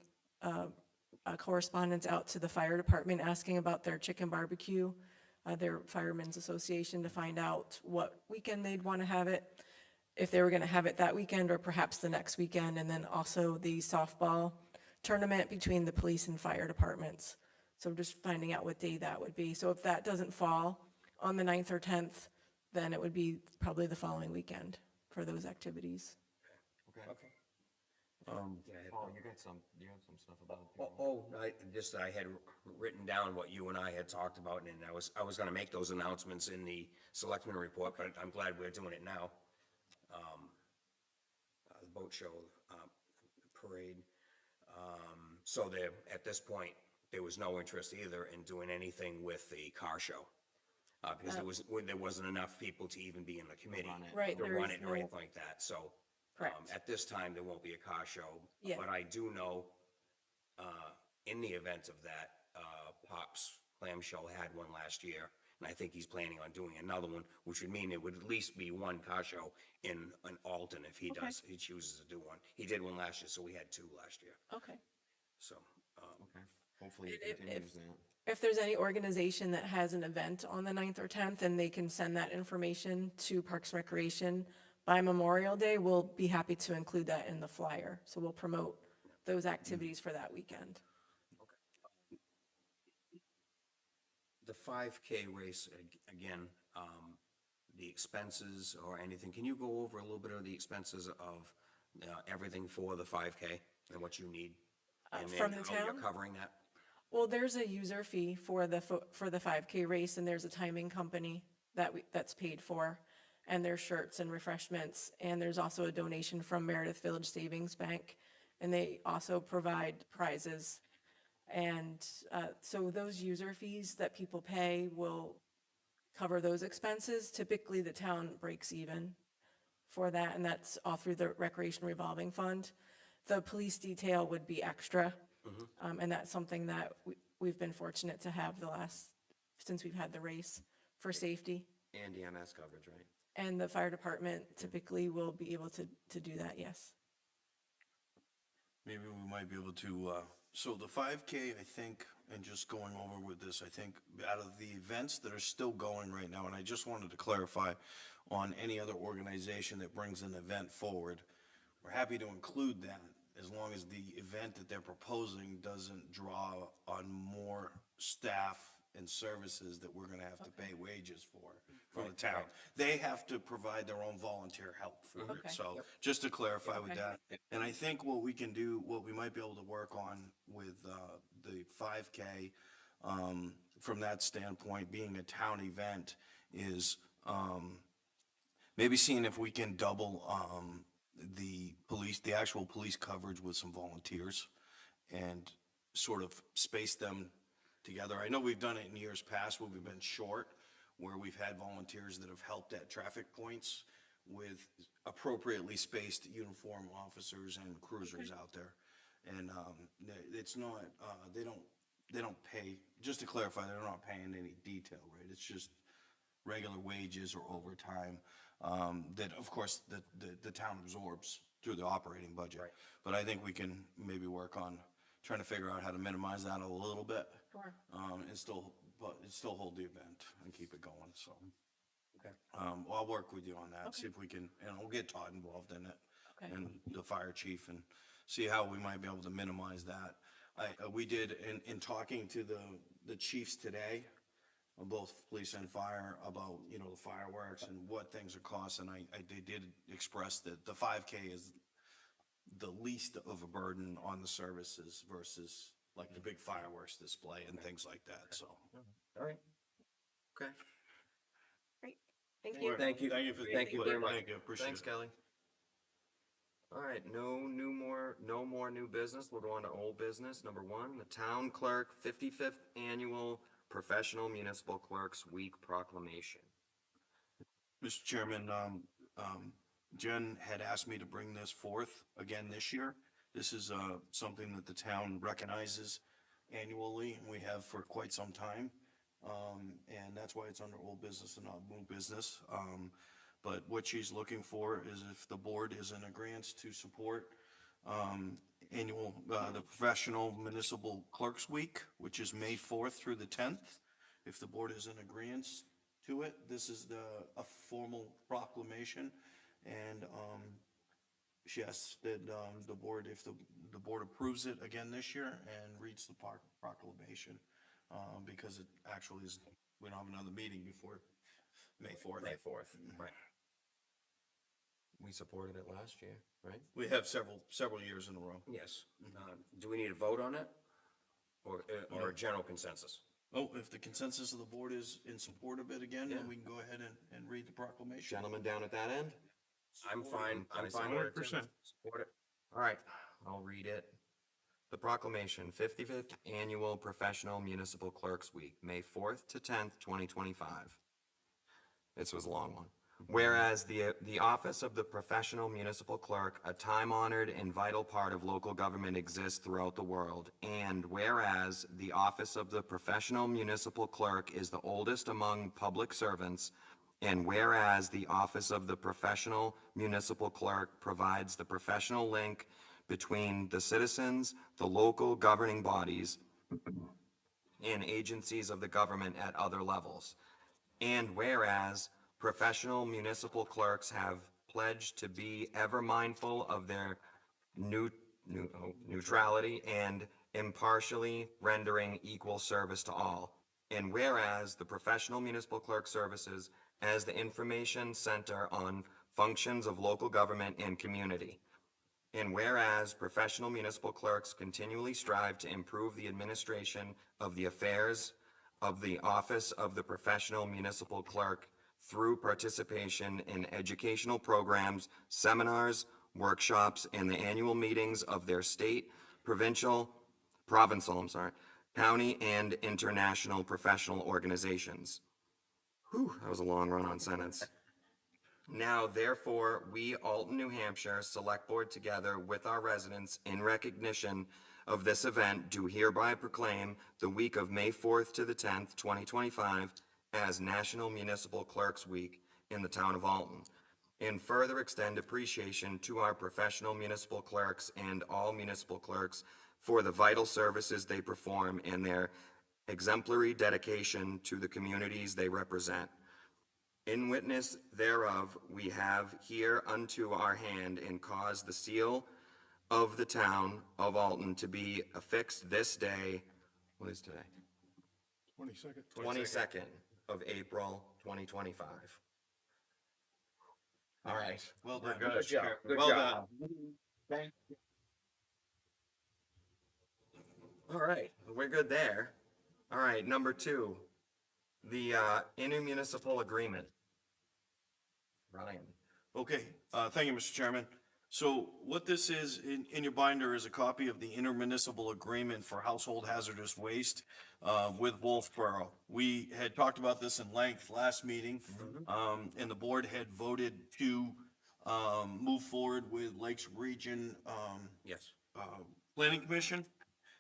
correspondence out to the fire department asking about their chicken barbecue, their Firemen's Association, to find out what weekend they'd want to have it, if they were going to have it that weekend or perhaps the next weekend, and then also the softball tournament between the police and fire departments. So just finding out what day that would be. So if that doesn't fall on the 9th or 10th, then it would be probably the following weekend for those activities. Okay. Yeah, Paul, you have some stuff about it. I had written down what you and I had talked about, and I was gonna make those announcements in the selectmen report, but I'm glad we're doing it now. The boat show, parade. So there, at this point, there was no interest either in doing anything with the car show. Because there wasn't enough people to even be in the committee. Right, To there run is it or no- anything like that, so. Correct. At this time, there won't be a car show. Yeah. But I do know, in the event of that, Pop's Clamshell had one last year, and I think he's planning on doing another one, which would mean it would at least be one car show in an Alton if he chooses to do one. He did one last year, so we had two last year, Okay. so. Okay. Hopefully it And if- continues that. If there's any organization that has an event on the 9th or 10th and they can send that information to Parks and Recreation by Memorial Day, we'll be happy to include that in the flyer. So we'll promote those activities for that weekend. The 5K race, again, the expenses or anything, can you go over a little bit of the expenses of everything for the 5K and what you need? And from then the how you're town? covering that? Well, there's a user fee for for the 5K race, and there's a timing company that's paid for, and there's shirts and refreshments, and there's also a donation from Meredith Village Savings Bank, and they also provide prizes. And so those user fees that people pay will cover those expenses. Typically, the town breaks even for that, and that's all through the Recreation Revolving Fund. The police detail would be extra, and that's something that we've been fortunate to have since we've had the race for safety. And EMS coverage, right? And the fire department typically will be able to do that, yes. Maybe we might be able to, so the 5K, I think, and just going over with this, I think out of the events that are still going right now, and I just wanted to clarify on any other organization that brings an event forward, we're happy to include that as long as the event that they're proposing doesn't draw on more staff and services that we're gonna have to pay wages for from the town. They have to provide their own volunteer help for it, Okay. so just to clarify with Okay. that. And I think what we can do, what we might be able to work on with the 5K, from that standpoint, being a town event, is maybe seeing if we can double the actual police coverage with some volunteers and sort of space them together. I know we've done it in years past where we've been short, where we've had volunteers that have helped at traffic points with appropriately spaced uniform officers and cruisers out there. And it's not, they don't pay, just to clarify, they're not paying any detail, right? It's just regular wages or overtime, that, of course, the town absorbs through the operating budget. Right. But I think we can maybe work on trying to figure out how to minimize that a little bit. Sure. And still hold the event and keep it going, so. Okay. Well, I'll work with you on that, see Okay. if we can, and we'll get Todd involved in it. Okay. And the fire chief, and see how we might be able to minimize that. We did, in talking to the chiefs today, of both police and fire, about, the fireworks and what things are costing, they did express that the 5K is the least of a burden on the services versus like the big fireworks display and things like that, so. All right. Okay. Great. Thank you. Thank you. Thank you for the Thank you input. very much. Thank you, appreciate it. Thanks, Kelly. All right, no more new business. We'll go on to old business. Number one, the town clerk 55th annual Professional Municipal Clerks Week proclamation. Mr. Chairman, Jen had asked me to bring this forth again this year. This is something that the town recognizes annually, and we have for quite some time. And that's why it's under old business and not new business. But what she's looking for is if the board is in agreeance to support the Professional Municipal Clerks Week, which is May 4th through the 10th. If the board is in agreeance to it, this is a formal proclamation. And she asks that the board, if the board approves it again this year and reads the proclamation, because it actually is, we don't have another meeting before May 4th. May 4th, right. We supported it last year, right? We have several years in a row. Yes. Do we need a vote on it? Or a general consensus? Oh, if the consensus of the board is in support of it again, Yeah. then we can go ahead and read the proclamation. Gentlemen down at that end? I'm fine with it. 100%. Support it. All right, I'll read it. The proclamation, 55th Annual Professional Municipal Clerks Week, May 4th to 10th, 2025. This was a long one. Whereas the office of the professional municipal clerk, a time-honored and vital part of local government, exists throughout the world, and whereas the office of the professional municipal clerk is the oldest among public servants, and whereas the office of the professional municipal clerk provides the professional link between the citizens, the local governing bodies, and agencies of the government at other levels. And whereas professional municipal clerks have pledged to be ever mindful of their neutrality and impartially rendering equal service to all. And whereas the professional municipal clerk services as the information center on functions of local government and community. And whereas professional municipal clerks continually strive to improve the administration of the affairs of the office of the professional municipal clerk through participation in educational programs, seminars, workshops, and the annual meetings of their state, provincial, county, and international professional organizations. Whew, that was a long run-on sentence. Now, therefore, we, Alton, New Hampshire Select Board, together with our residents, in recognition of this event, do hereby proclaim the week of May 4th to the 10th, 2025, as National Municipal Clerks Week in the town of Alton, and further extend appreciation to our professional municipal clerks and all municipal clerks for the vital services they perform and their exemplary dedication to the communities they represent. In witness thereof, we have here unto our hand and caused the seal of the town of Alton to be affixed this day, what is today? 22nd. 22nd of April, 2025. All right. Well done. We're good. Good job, good Well job. done. All right, we're good there. All right, number 2, the intermunicipal agreement. Ryan. Okay, thank you, Mr. Chairman. So what this is, in your binder is a copy of the intermunicipal agreement for household hazardous waste with Wolfboro. We had talked about this in length last meeting, and the board had voted to move forward with Lakes Region Yes. Planning Commission.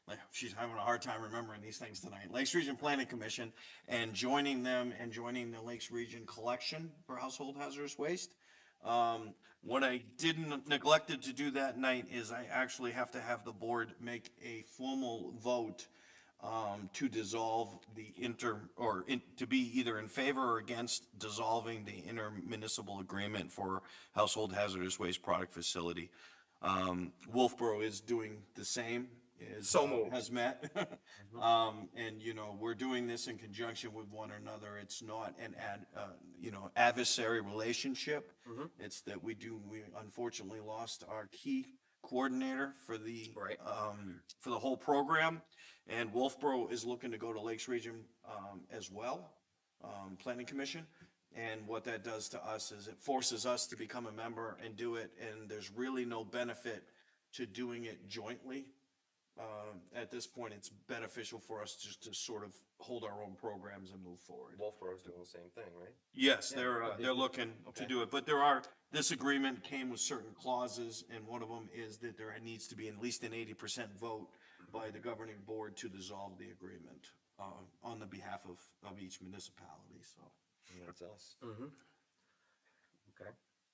Like, she's having a hard time remembering these things tonight. Lakes Region Planning Commission, and joining them and joining the Lakes Region Collection for household hazardous waste. What I didn't neglected to do that night is I actually have to have the board make a formal vote to dissolve the to be either in favor or against dissolving the intermunicipal agreement for household hazardous waste product facility. Wolfboro is doing the same. So moved. Has met. And, you know, we're doing this in conjunction with one another. It's not an adversary relationship. It's that we unfortunately lost our key coordinator for the, Right. For the whole program. And Wolfboro is looking to go to Lakes Region, as well, Planning Commission. And what that does to us is it forces us to become a member and do it, and there's really no benefit to doing it jointly. At this point, it's beneficial for us just to sort of hold our own programs and move forward. Wolfboro's doing the same thing, right? Yes, they're looking to do it, but this agreement came with certain clauses, and one of them is that there needs to be at least an 80% vote by the governing board to dissolve the agreement, on the behalf of each municipality, so. And that's us. Okay.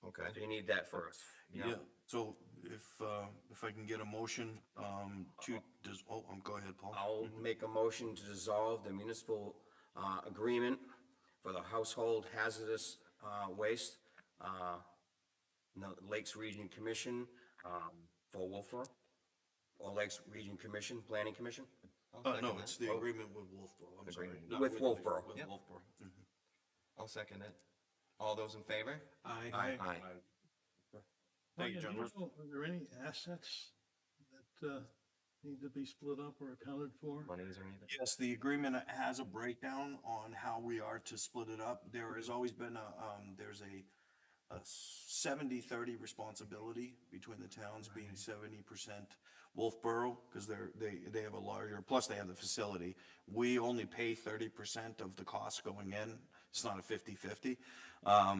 Okay. So you need that first. Yeah, so if I can get a motion, go ahead, Paul. I'll make a motion to dissolve the municipal agreement for the household hazardous waste, the Lakes Region Commission for Wolfboro, or Lakes Region Commission, Planning Commission. No, it's the agreement with Wolfboro, I'm sorry. Agreement. Not With Wolfboro. With Yep. Wolfboro. Mhm. I'll second it. All those in favor? Aye. Aye. Thank you, Ryan, do gentlemen. Are there any assets that need to be split up or accounted for? Monies or anything? Yes, the agreement has a breakdown on how we are to split it up. There has always been there's a 70-30 responsibility between the towns, being 70% Wolfboro, because they have a larger, plus they have the facility. We only pay 30% of the cost going in. It's not a 50-50,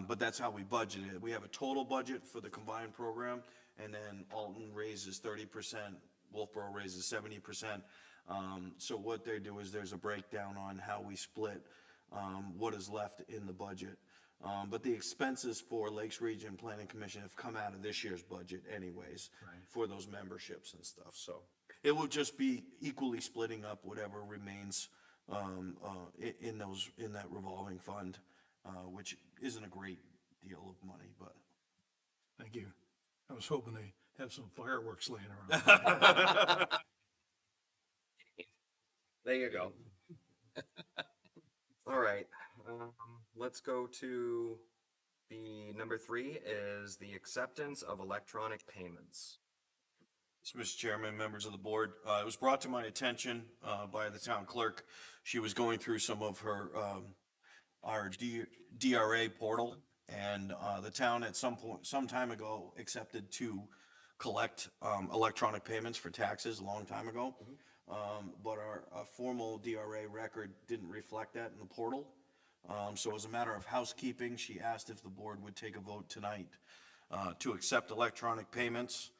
but that's how we budget it. We have a total budget for the combined program, and then Alton raises 30%, Wolfboro raises 70%. So what they do is there's a breakdown on how we split what is left in the budget. But the expenses for Lakes Region Planning Commission have come out of this year's budget anyways, for those memberships and stuff, so. It will just be equally splitting up whatever remains, in that revolving fund, which isn't a great deal of money, but. Thank you. I was hoping they have some fireworks laying around. There you go. All right, let's go to the number 3 is the acceptance of electronic payments. So, Mr. Chairman, members of the board, it was brought to my attention by the town clerk. She was going through some of her, our DRA portal, and the town at some point, some time ago, accepted to collect electronic payments for taxes a long time ago. But our formal DRA record didn't reflect that in the portal. So as a matter of housekeeping, she asked if the board would take a vote tonight to accept electronic payments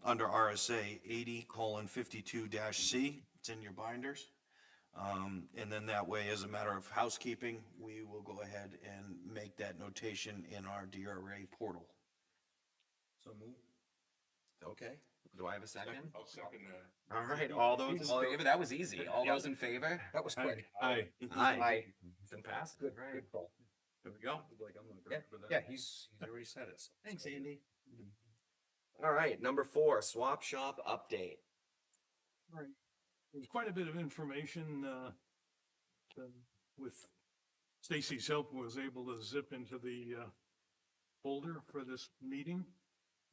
under RSA 80:52-C. It's in your binders. And then that way, as a matter of housekeeping, we will go ahead and make that notation in our DRA portal. So move. Okay, do I have a second? I'll second that. All right, all those in favor, that was easy. All those in favor? That was quick. Aye. Aye. It's been passed. Good, All right. good call. There we go. Like, I'm gonna Yeah, grab that. Yeah, he's already said it. Thanks, Andy. All right, number 4, swap shop update. Right. There's quite a bit of information, with Stacy's help, was able to zip into the, folder for this meeting.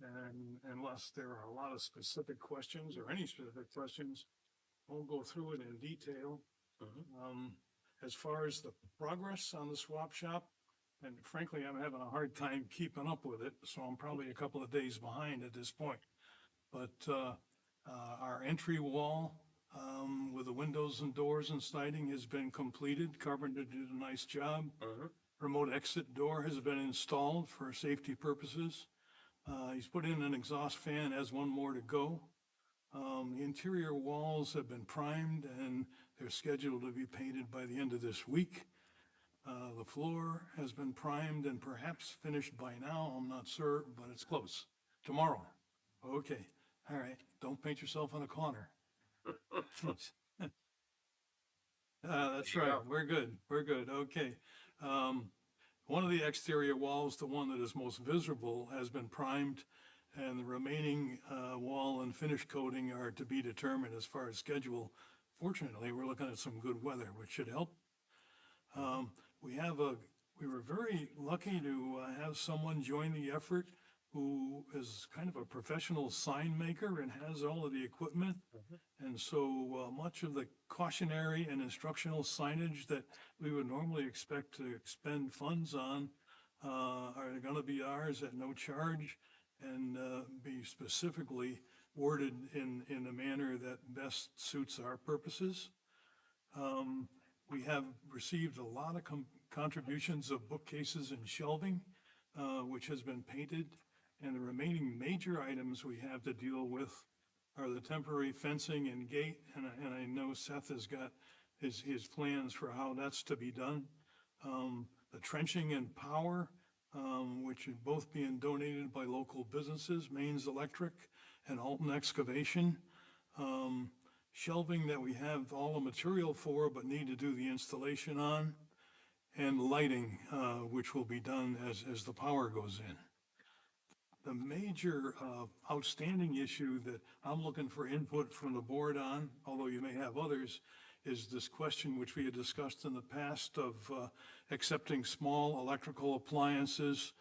And unless there are a lot of specific questions or any specific questions, we'll go through it in detail. As far as the progress on the swap shop, and frankly, I'm having a hard time keeping up with it, so I'm probably a couple of days behind at this point. But our entry wall with the windows and doors and siding has been completed. Carpenter did a nice job. Remote exit door has been installed for safety purposes. He's put in an exhaust fan, has one more to go. The interior walls have been primed and they're scheduled to be painted by the end of this week. The floor has been primed and perhaps finished by now, I'm not sure, but it's close. Tomorrow. Okay, all right, don't paint yourself in a corner. That's right, we're good, okay. One of the exterior walls, the one that is most visible, has been primed, and the remaining wall and finish coating are to be determined as far as schedule. Fortunately, we're looking at some good weather, which should help. We were very lucky to have someone join the effort who is kind of a professional sign maker and has all of the equipment. And so much of the cautionary and instructional signage that we would normally expect to expend funds on are going to be ours at no charge and be specifically worded in a manner that best suits our purposes. We have received a lot of contributions of bookcases and shelving, which has been painted. And the remaining major items we have to deal with are the temporary fencing and gate. And I know Seth has got his plans for how that's to be done. The trenching and power, which are both being donated by local businesses, Maine's Electric and Alton Excavation. Shelving that we have all the material for but need to do the installation on, and lighting, which will be done as the power goes in. The major outstanding issue that I'm looking for input from the board on, although you may have others, is this question which we had discussed in the past of accepting small electrical appliances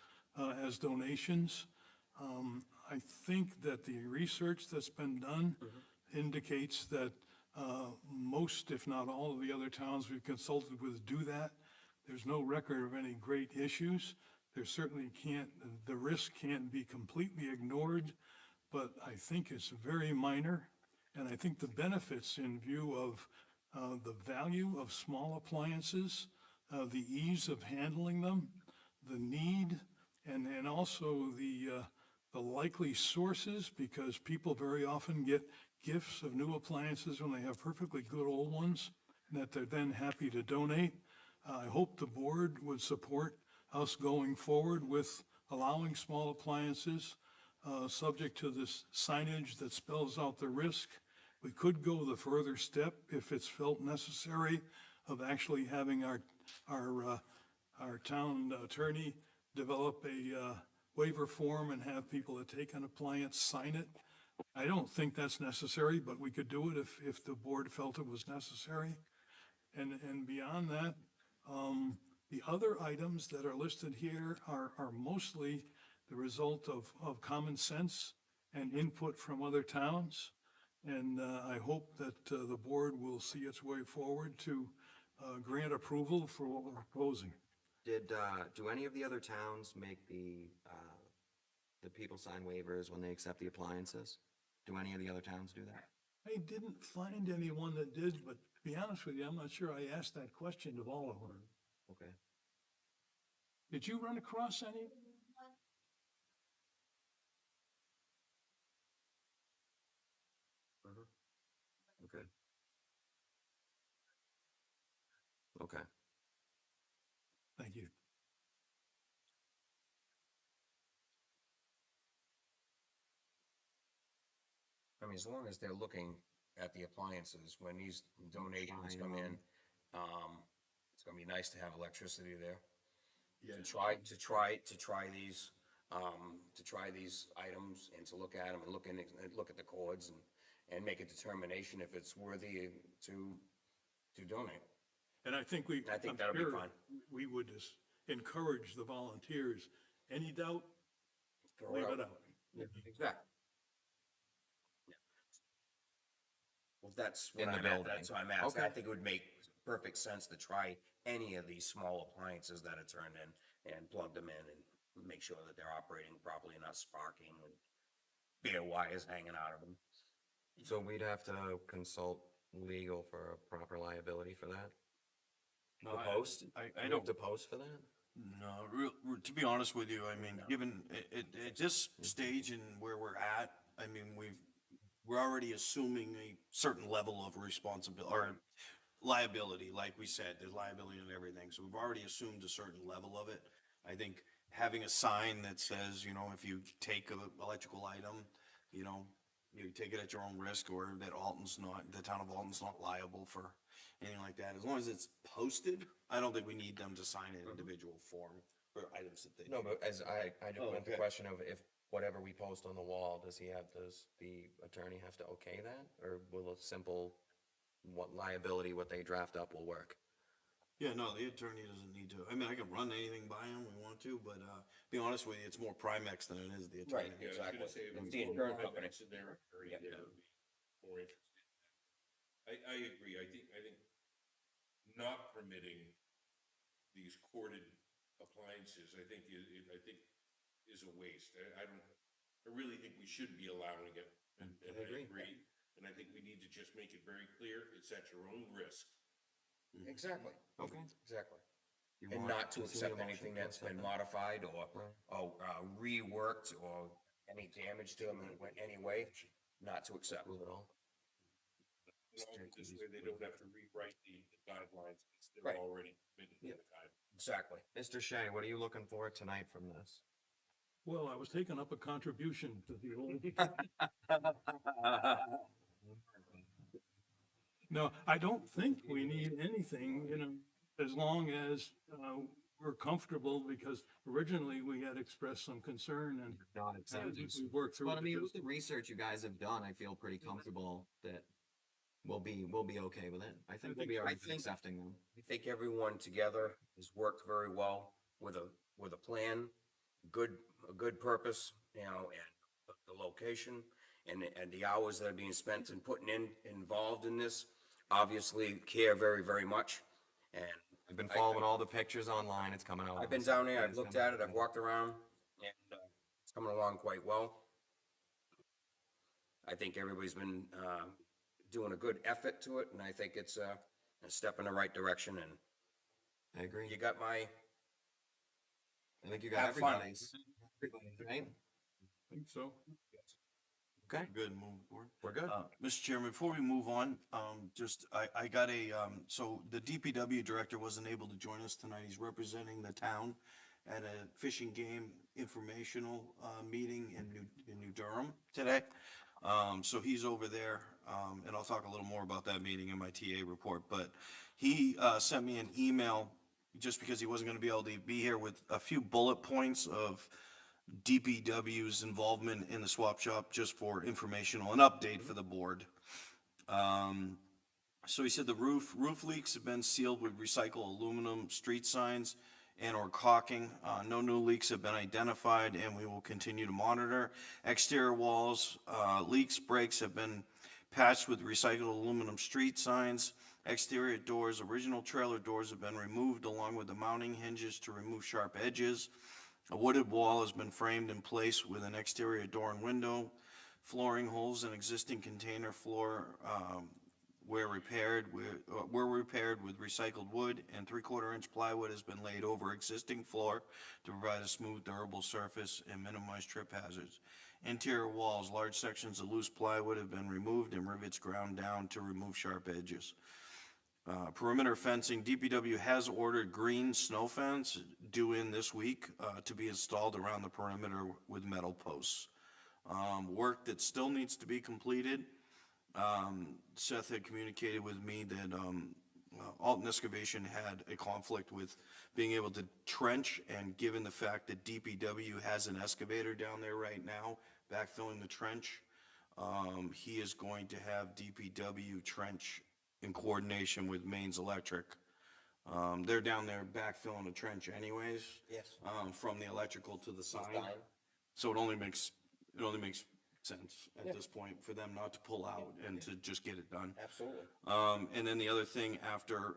as donations. I think that the research that's been done indicates that most, if not all, of the other towns we've consulted with do that. There's no record of any great issues. There certainly the risk can't be completely ignored, but I think it's very minor. And I think the benefits in view of the value of small appliances, the ease of handling them, the need, and also the likely sources, because people very often get gifts of new appliances when they have perfectly good old ones that they're then happy to donate. I hope the board would support us going forward with allowing small appliances, subject to this signage that spells out the risk. We could go the further step if it's felt necessary of actually having our town attorney develop a waiver form and have people that take an appliance sign it. I don't think that's necessary, but we could do it if the board felt it was necessary. And beyond that, the other items that are listed here are mostly the result of common sense and input from other towns. And I hope that the board will see its way forward to grant approval for what we're proposing. Do any of the other towns make the people sign waivers when they accept the appliances? Do any of the other towns do that? I didn't find anyone that did, but to be honest with you, I'm not sure I asked that question of all of them. Okay. Did you run across any? Okay. Okay. Thank you. I mean, as long as they're looking at the appliances, when these donations come in, it's gonna be nice to have electricity there. To try these, items and to look at them and look at the cords and make a determination if it's worthy to donate. And I think I think I'm that'll be sure fine. we would just encourage the volunteers. Any doubt, leave it out. Exactly. Well, that's what In the I'm building. that's what I'm asking. I Okay. think it would make perfect sense to try any of these small appliances that are turned in and plug them in and make sure that they're operating properly and not sparking and bare wires hanging out of them. So we'd have to consult legal for a proper liability for that? No, The I- post? I Do we have don't, to post for that? no, to be honest with you, I mean, given, at this stage and where we're at, I mean, we're already assuming a certain level of responsibility, or liability, like we said, there's liability in everything, so we've already assumed a certain level of it. I think having a sign that says, you know, if you take an electrical item, you know, you take it at your own risk, or that the town of Alton's not liable for anything like that, as long as it's posted, I don't think we need them to sign an individual form for items that they. No, but as I just Oh, meant the okay. question of if whatever we post on the wall, does the attorney have to okay that? Or will a simple, what liability, what they draft up will work? Yeah, no, the attorney doesn't need to, I mean, I can run anything by him we want to, but, be honest with you, it's more Primex than it is the attorney. Right, Yeah, I was exactly. gonna say, if It's it's the more insurance company. Primex in there, or Yeah. that would be more interesting. I agree, I think not permitting these corded appliances, I think is a waste. I really think we should be allowing it, and I agree. agree. And I think we need to just make it very clear, it's at your own risk. Exactly. Okay. Exactly. You And want not to see a accept motion anything to that's accept been that? modified Right. or reworked or any damage to them in any way, not to accept. Approve it all? You know, this way they don't have to rewrite the guidelines, because Right. they're already committed to the guidelines. Exactly. Mr. Shea, what are you looking for tonight from this? Well, I was taking up a contribution to the old. No, I don't think we need anything, you know, as long as we're comfortable, because originally we had expressed some concern and Not we worked through. But I mean, it. with the research you guys have done, I feel pretty comfortable that we'll be okay with it. I think we'll be all right with accepting them. I think everyone together has worked very well with a plan, a good purpose, you know, and the location and the hours that are being spent and involved in this, obviously care very, very much. And I've been following all the pictures online. It's coming out. I've been down there, I've looked at it, I've walked around, and it's coming along quite well. I think everybody's been doing a good effort to it, and I think it's a step in the right direction, and I agree. you got my, I think you got have fun. everybody's, right? I think so. Okay, Good, move forward. we're good. Mr. Chairman, before we move on, I got so the DPW director wasn't able to join us tonight. He's representing the town at a fishing game informational, meeting in New Durham today. So he's over there, and I'll talk a little more about that meeting in my TA report, but he, sent me an email just because he wasn't gonna be able to be here, with a few bullet points of DPW's involvement in the swap shop, just for informational and update for the board. So he said the roof leaks have been sealed with recycled aluminum street signs and or caulking. No new leaks have been identified and we will continue to monitor. Exterior walls, leaks, breaks have been patched with recycled aluminum street signs. Exterior doors, original trailer doors have been removed along with the mounting hinges to remove sharp edges. A wooded wall has been framed in place with an exterior door and window. Flooring holes in existing container floor were repaired with recycled wood, and 3/4 inch plywood has been laid over existing floor to provide a smooth, durable surface and minimize trip hazards. Interior walls, large sections of loose plywood have been removed and rivets ground down to remove sharp edges. Perimeter fencing, DPW has ordered green snow fence due in this week to be installed around the perimeter with metal posts. Work that still needs to be completed. Seth had communicated with me that Alton Excavation had a conflict with being able to trench, and given the fact that DPW has an excavator down there right now backfilling the trench, he is going to have DPW trench in coordination with Mains Electric. They're down there backfilling a trench anyways. Yes. From the electrical to the sign. Sign. So it only makes sense at this point for them not to pull out and to just get it done. Absolutely. And then the other thing after,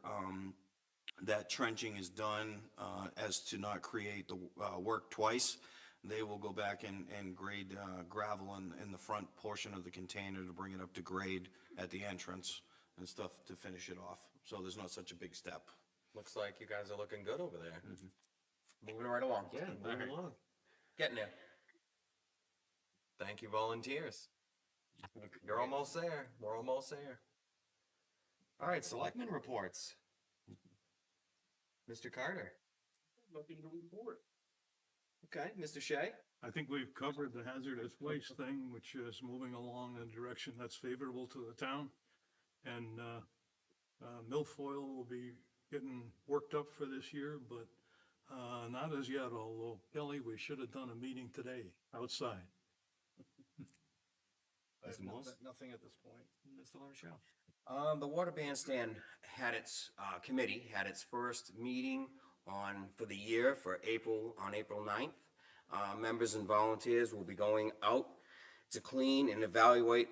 that trenching is done, as to not create the, work twice, they will go back and grade, gravel in the front portion of the container to bring it up to grade at the entrance and stuff to finish it off. So there's not such a big step. Looks like you guys are looking good over there. Moving right along. Yeah, moving along. Getting there. Thank you, volunteers. You're almost there. We're almost there. All right, selectmen reports. Mr. Carter. Nothing to report. Okay, Mr. Shea. I think we've covered the hazardous waste thing, which is moving along in a direction that's favorable to the town. And milfoil will be getting worked up for this year, but not as yet, although Kelly, we should have done a meeting today outside. Nothing at this point. Mr. LaRochelle. The water bandstand had its, committee had its first meeting for the year on April 9th. Members and volunteers will be going out to clean and evaluate,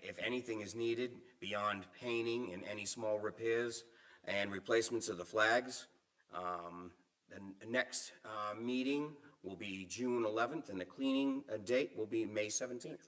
if anything is needed beyond painting and any small repairs and replacements of the flags. The next, meeting will be June 11th and the cleaning date will be May 17th.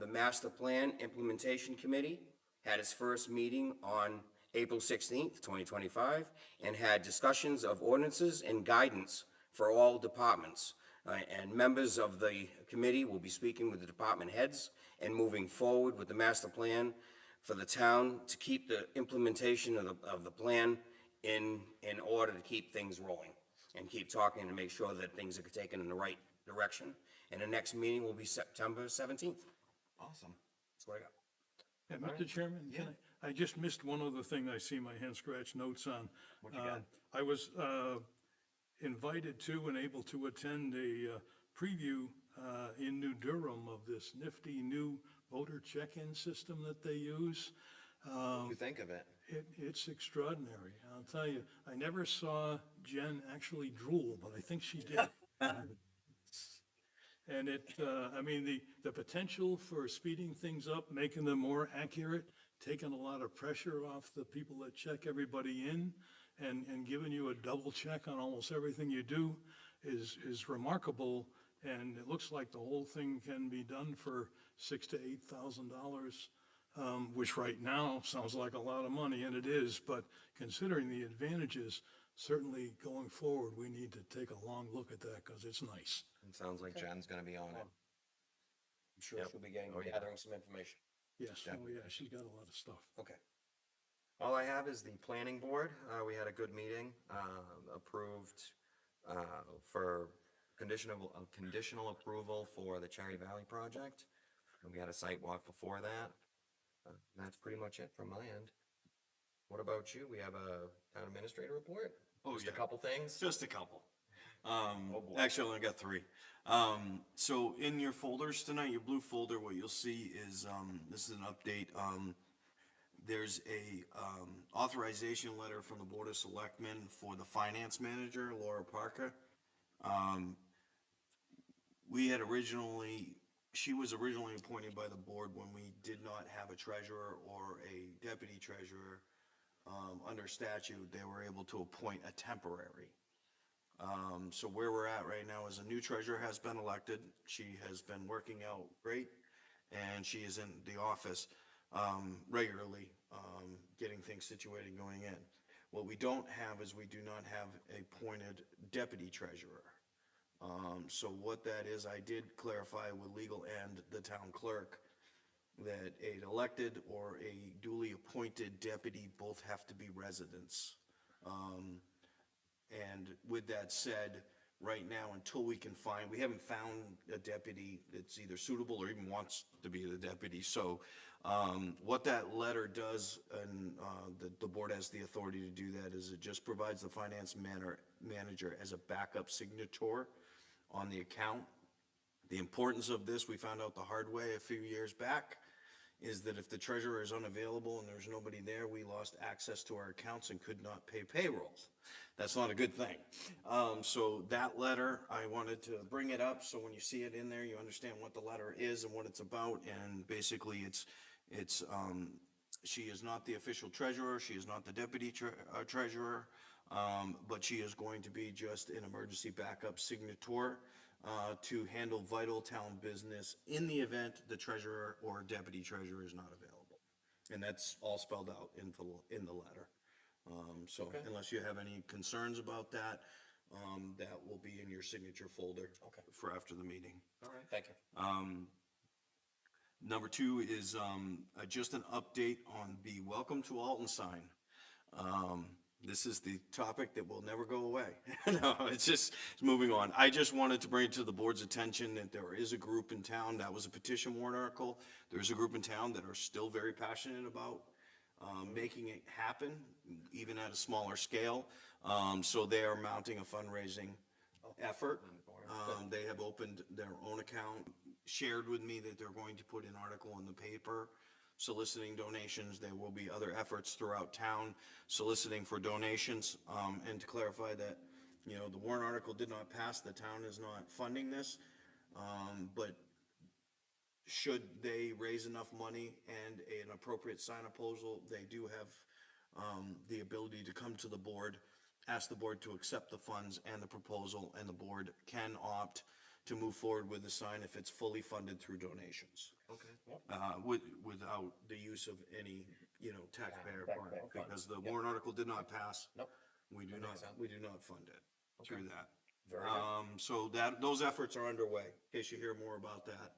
The Master Plan Implementation Committee had its first meeting on April 16th, 2025, and had discussions of ordinances and guidance for all departments. And members of the committee will be speaking with the department heads and moving forward with the master plan for the town to keep the implementation of the plan in order to keep things rolling and keep talking and make sure that things are taken in the right direction. And the next meeting will be September 17th. Awesome. That's what I got. Yeah, Mr. Chairman, I just missed one other thing I see my hand scratch notes on. What you got? I was invited to and able to attend a preview in New Durham of this nifty new voter check-in system that they use. What do you think of it? It's extraordinary. I'll tell you, I never saw Jen actually drool, but I think she did. And I mean, the potential for speeding things up, making them more accurate, taking a lot of pressure off the people that check everybody in and giving you a double check on almost everything you do is remarkable. And it looks like the whole thing can be done for $6,000 to $8,000, which right now sounds like a lot of money, and it is, but considering the advantages, certainly going forward, we need to take a long look at that because it's nice. It sounds like Jen's gonna be on it. I'm sure she'll be gathering some information. Yes, oh yeah, she's got a lot of stuff. Okay. All I have is the planning board. We had a good meeting, approved, for conditional approval for the Cherry Valley project. And we had a site walk before that. That's pretty much it from my end. What about you? We have a town administrator report? Oh, Just yeah. a couple things? Just a couple. Actually, I only got three. So in your folders tonight, your blue folder, what you'll see is, this is an update. There's a, authorization letter from the Board of Selectmen for the finance manager, Laura Parker. We had originally, she was originally appointed by the board when we did not have a treasurer or a deputy treasurer. Under statute, they were able to appoint a temporary. So where we're at right now is a new treasurer has been elected. She has been working out great, and she is in the office regularly, getting things situated going in. What we don't have is we do not have a appointed deputy treasurer. So what that is, I did clarify with legal and the town clerk that an elected or a duly appointed deputy both have to be residents. And with that said, right now, until we can find, we haven't found a deputy that's either suitable or even wants to be the deputy. So what that letter does, and the board has the authority to do that, is it just provides the finance manager as a backup signator on the account. The importance of this, we found out the hard way a few years back, is that if the treasurer is unavailable and there's nobody there, we lost access to our accounts and could not pay payroll. That's not a good thing. So that letter, I wanted to bring it up, so when you see it in there, you understand what the letter is and what it's about, and basically she is not the official treasurer, she is not the deputy treasurer, but she is going to be just an emergency backup signator to handle vital town business in the event the treasurer or deputy treasurer is not available. And that's all spelled out in the letter. So unless you have any concerns about that, that will be in your signature folder for after the meeting. All right, thank you. Number two is just an update on the Welcome to Alton sign. This is the topic that will never go away. No, it's moving on. I just wanted to bring it to the board's attention that there is a group in town, that was a petition warrant article. There's a group in town that are still very passionate about making it happen, even at a smaller scale. So they are mounting a fundraising effort. They have opened their own account, shared with me that they're going to put an article in the paper soliciting donations. There will be other efforts throughout town soliciting for donations. And to clarify that, the warrant article did not pass, the town is not funding this. But should they raise enough money and an appropriate sign proposal, they do have the ability to come to the board, ask the board to accept the funds and the proposal, and the board can opt to move forward with the sign if it's fully funded through donations. Without the use of any, taxpayer fund, because the warrant article did not pass. Nope. We do not fund it through that. Very good. So those efforts are underway. In case you hear more about that,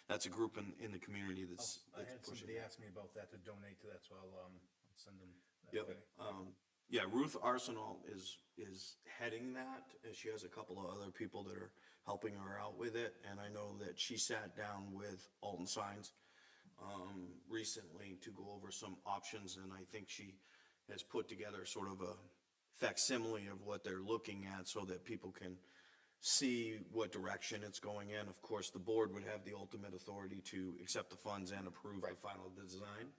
that's a group in the community that's I had pushing somebody that. ask me about that to donate to that, so I'll send them. that Yep. way. Yeah, Ruth Arsenal is heading that, and she has a couple of other people that are helping her out with it, and I know that she sat down with Alton Signs recently to go over some options, and I think she has put together sort of a facsimile of what they're looking at so that people can see what direction it's going in. Of course, the board would have the ultimate authority to accept the funds and approve the final design.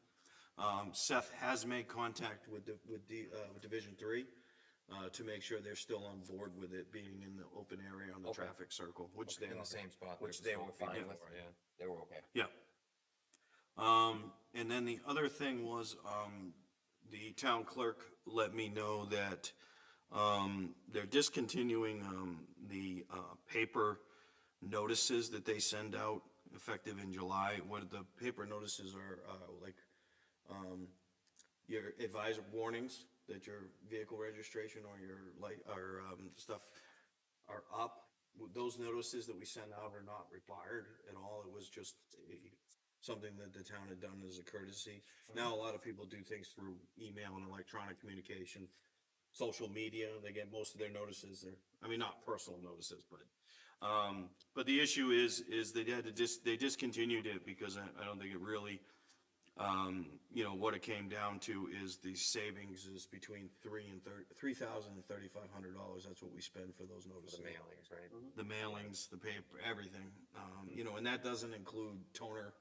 Seth has made contact with Division 3 to make sure they're still on board with it being in the open area on the traffic circle, which they In are. the same spot. Which they they were will be fine doing. with, yeah, they were okay. Yeah. And then the other thing was, the town clerk let me know that, they're discontinuing, the, paper notices that they send out effective in July. What the paper notices are, like, your advisor warnings that your vehicle registration or your stuff are up. Those notices that we send out are not required at all. It was just something that the town had done as a courtesy. Now, a lot of people do things through email and electronic communication, social media. They get most of their notices, not personal notices, but the issue is they discontinued it because I don't think it really You know, what it came down to is the savings is between $3,000 and $3,500. That's what we spend for those notices. The mailings, right? The mailings, the paper, everything. You know, and that doesn't include toner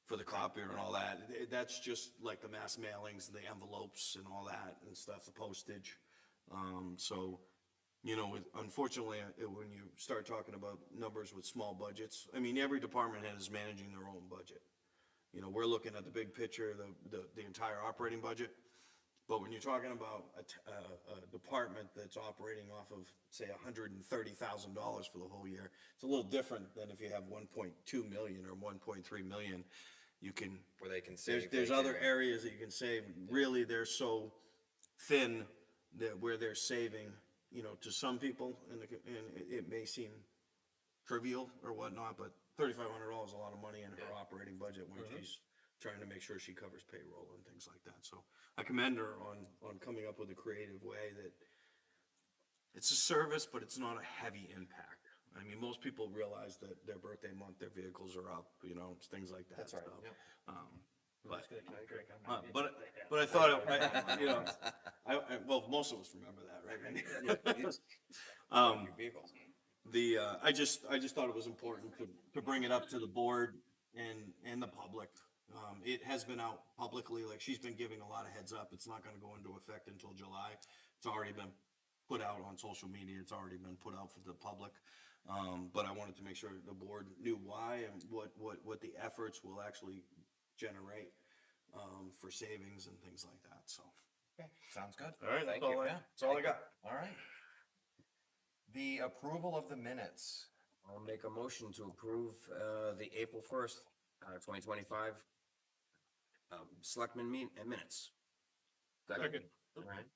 for the copier and all that. That's just like the mass mailings, the envelopes and all that and stuff, the postage. So, you know, unfortunately, when you start talking about numbers with small budgets, I mean, every department head is managing their own budget. You know, we're looking at the big picture, the entire operating budget. But when you're talking about a department that's operating off of, say, $130,000 for the whole year, it's a little different than if you have 1.2 million or 1.3 million. You can, Where they can save. there's they other can. areas that you can save. Really, they're so thin that where they're saving, you know, to some people, and it may seem trivial or whatnot, but $3,500 is a lot of money in her operating budget when she's trying to make sure she covers payroll and things like that. So I commend her on coming up with a creative way that it's a service, but it's not a heavy impact. I mean, most people realize that their birthday month, their vehicles are up, you know, things like that. That's right, So, yep. But I thought, you know, well, most of us remember that, right? I just thought it was important to bring it up to the board and the public. It has been out publicly, like she's been giving a lot of heads up. It's not gonna go into effect until July. It's already been put out on social media. It's already been put out for the public. But I wanted to make sure the board knew why and what the efforts will actually generate, for savings and things like that, so. Okay, sounds good. All right, Thank that's you. all I- Yeah, that's all I thank you. got. All right. The approval of the minutes. I'll make a motion to approve, the April 1st, 2025, selectmen minutes. Second. All right.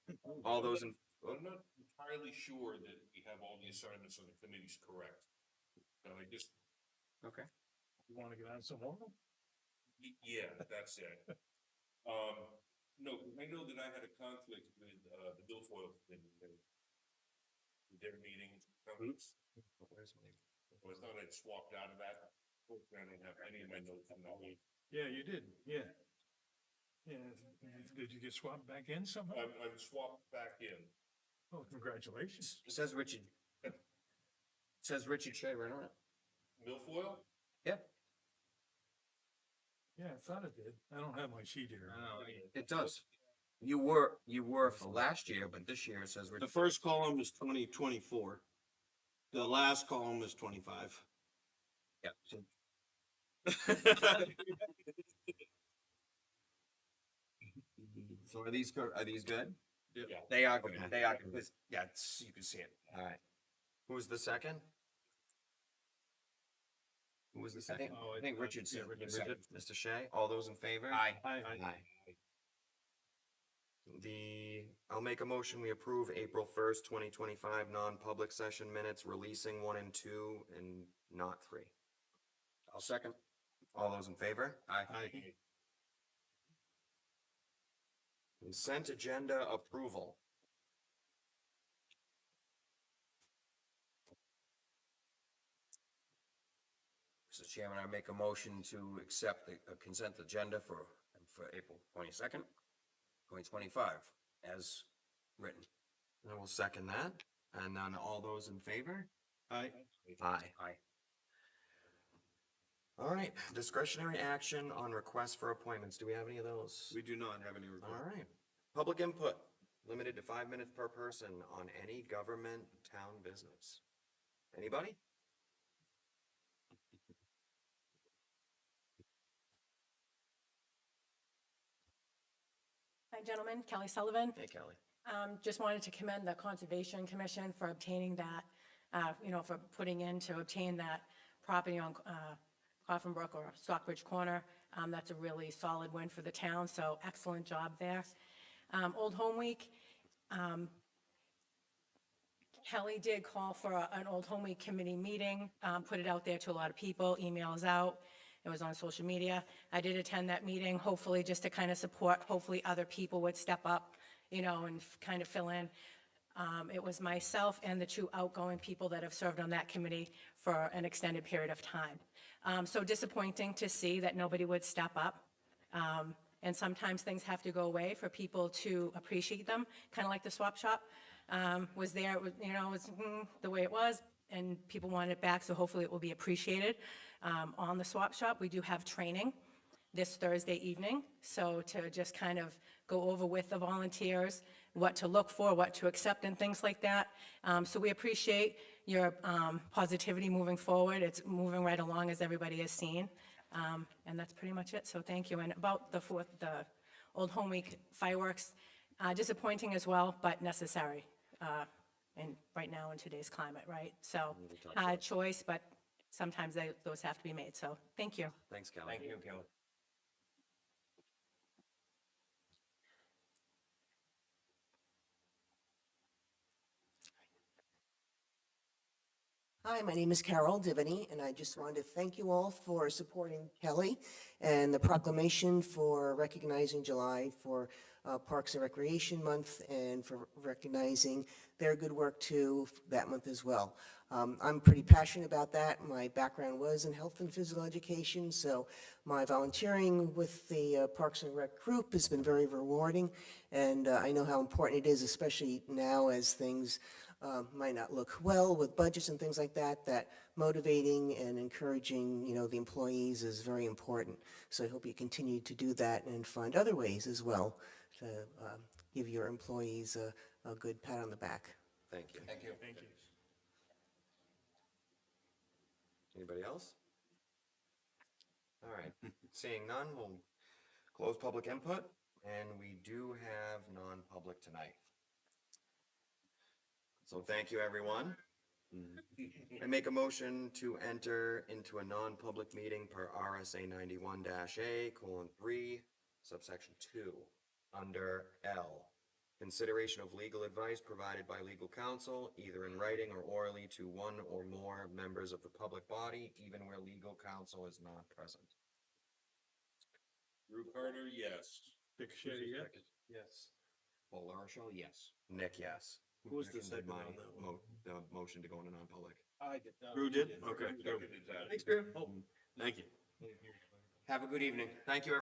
All those in, I'm not entirely sure that we have all the assignments on the committees correct. I just, Okay. You want to get on some more? yeah, that's it. No, I know that I had a conflict with, the Billfoil committee, with their meeting. where's my? So I thought I'd swapped out of that. Fortunately, I don't have any of my notes on that one. Yeah, you did, yeah. Yeah, did you get swapped back in somehow? I'm swapped back in. Oh, congratulations. It says Richard. It says Richard Shea right on it. Milfoil? Yeah, Yeah, I thought it did. I don't have my sheet here. it does. You were for last year, but this year it says The Richard. first column is 2024. The last column is 25. Yeah. So are these good? They are good. Okay. They are good. Yeah, you can see it. All right. Who's the second? Who was the second? I think Richard said. Richard, Mr. Shea, all those in favor? Aye. Aye. I'll make a motion, we approve April 1st, 2025 non-public session minutes, releasing 1 and 2 and not 3. I'll second. All those in favor? Aye. Consent agenda approval. Mr. Chairman, I make a motion to accept the consent agenda for April 22nd, 2025, as written. I will second that. And then all those in favor? Aye. Aye. Aye. All right, discretionary action on requests for appointments. Do we have any of those? We do not have any All report. right. Public input, limited to 5 minutes per person on any government town business. Anybody? Hi, gentlemen. Kelly Sullivan. Hey, Kelly. Just wanted to commend the Conservation Commission for obtaining that, for putting in to obtain that property on Coffin Brook or Stockbridge Corner. That's a really solid win for the town, so excellent job there. Old Home Week, Kelly did call for an Old Home Week committee meeting, put it out there to a lot of people, emails out. It was on social media. I did attend that meeting, hopefully just to kind of support, hopefully other people would step up, and kind of fill in. It was myself and the 2 outgoing people that have served on that committee for an extended period of time. So disappointing to see that nobody would step up. And sometimes things have to go away for people to appreciate them, kind of like the swap shop was there, it was, you know, it was the way it was, and people wanted it back, so hopefully it will be appreciated. On the swap shop, we do have training this Thursday evening, so to just kind of go over with the volunteers what to look for, what to accept, and things like that. So we appreciate your positivity moving forward. It's moving right along, as everybody has seen. And that's pretty much it, so thank you. And about the Old Home Week fireworks, disappointing as well, but necessary, and right now in today's climate, right? So, hard choice, but sometimes those have to be made, so thank you. Thanks, Kelly. Thank you, Kelly. Hi, my name is Carol Divany, and I just wanted to thank you all for supporting Kelly and the proclamation for recognizing July for Parks and Recreation Month and for recognizing their good work too that month as well. I'm pretty passionate about that. My background was in health and physical education, so my volunteering with the Parks and Rec group has been very rewarding, and I know how important it is, especially now as things might not look well with budgets and things like that, that motivating and encouraging, you know, the employees is very important. So I hope you continue to do that and find other ways as well to give your employees a good pat on the back. Thank you. Thank you. Thank you. Anybody else? All right, seeing none, we'll close public input, and we do have non-public tonight. So thank you, everyone. I make a motion to enter into a non-public meeting per RSA 91-A:3, subsection 2, under L. Consideration of legal advice provided by legal counsel, either in writing or orally, to one or more members of the public body, even where legal counsel is not present. Drew Carter, yes. Dick Shetty, yes? Yes. Paul Larshall, yes. Nick, yes. Who was the Nick second did on that one? the motion to go into non-public. I did. Drew did? Okay. Seconded that. Thanks, Drew. Oh. Thank you. Have a good evening. Thank you,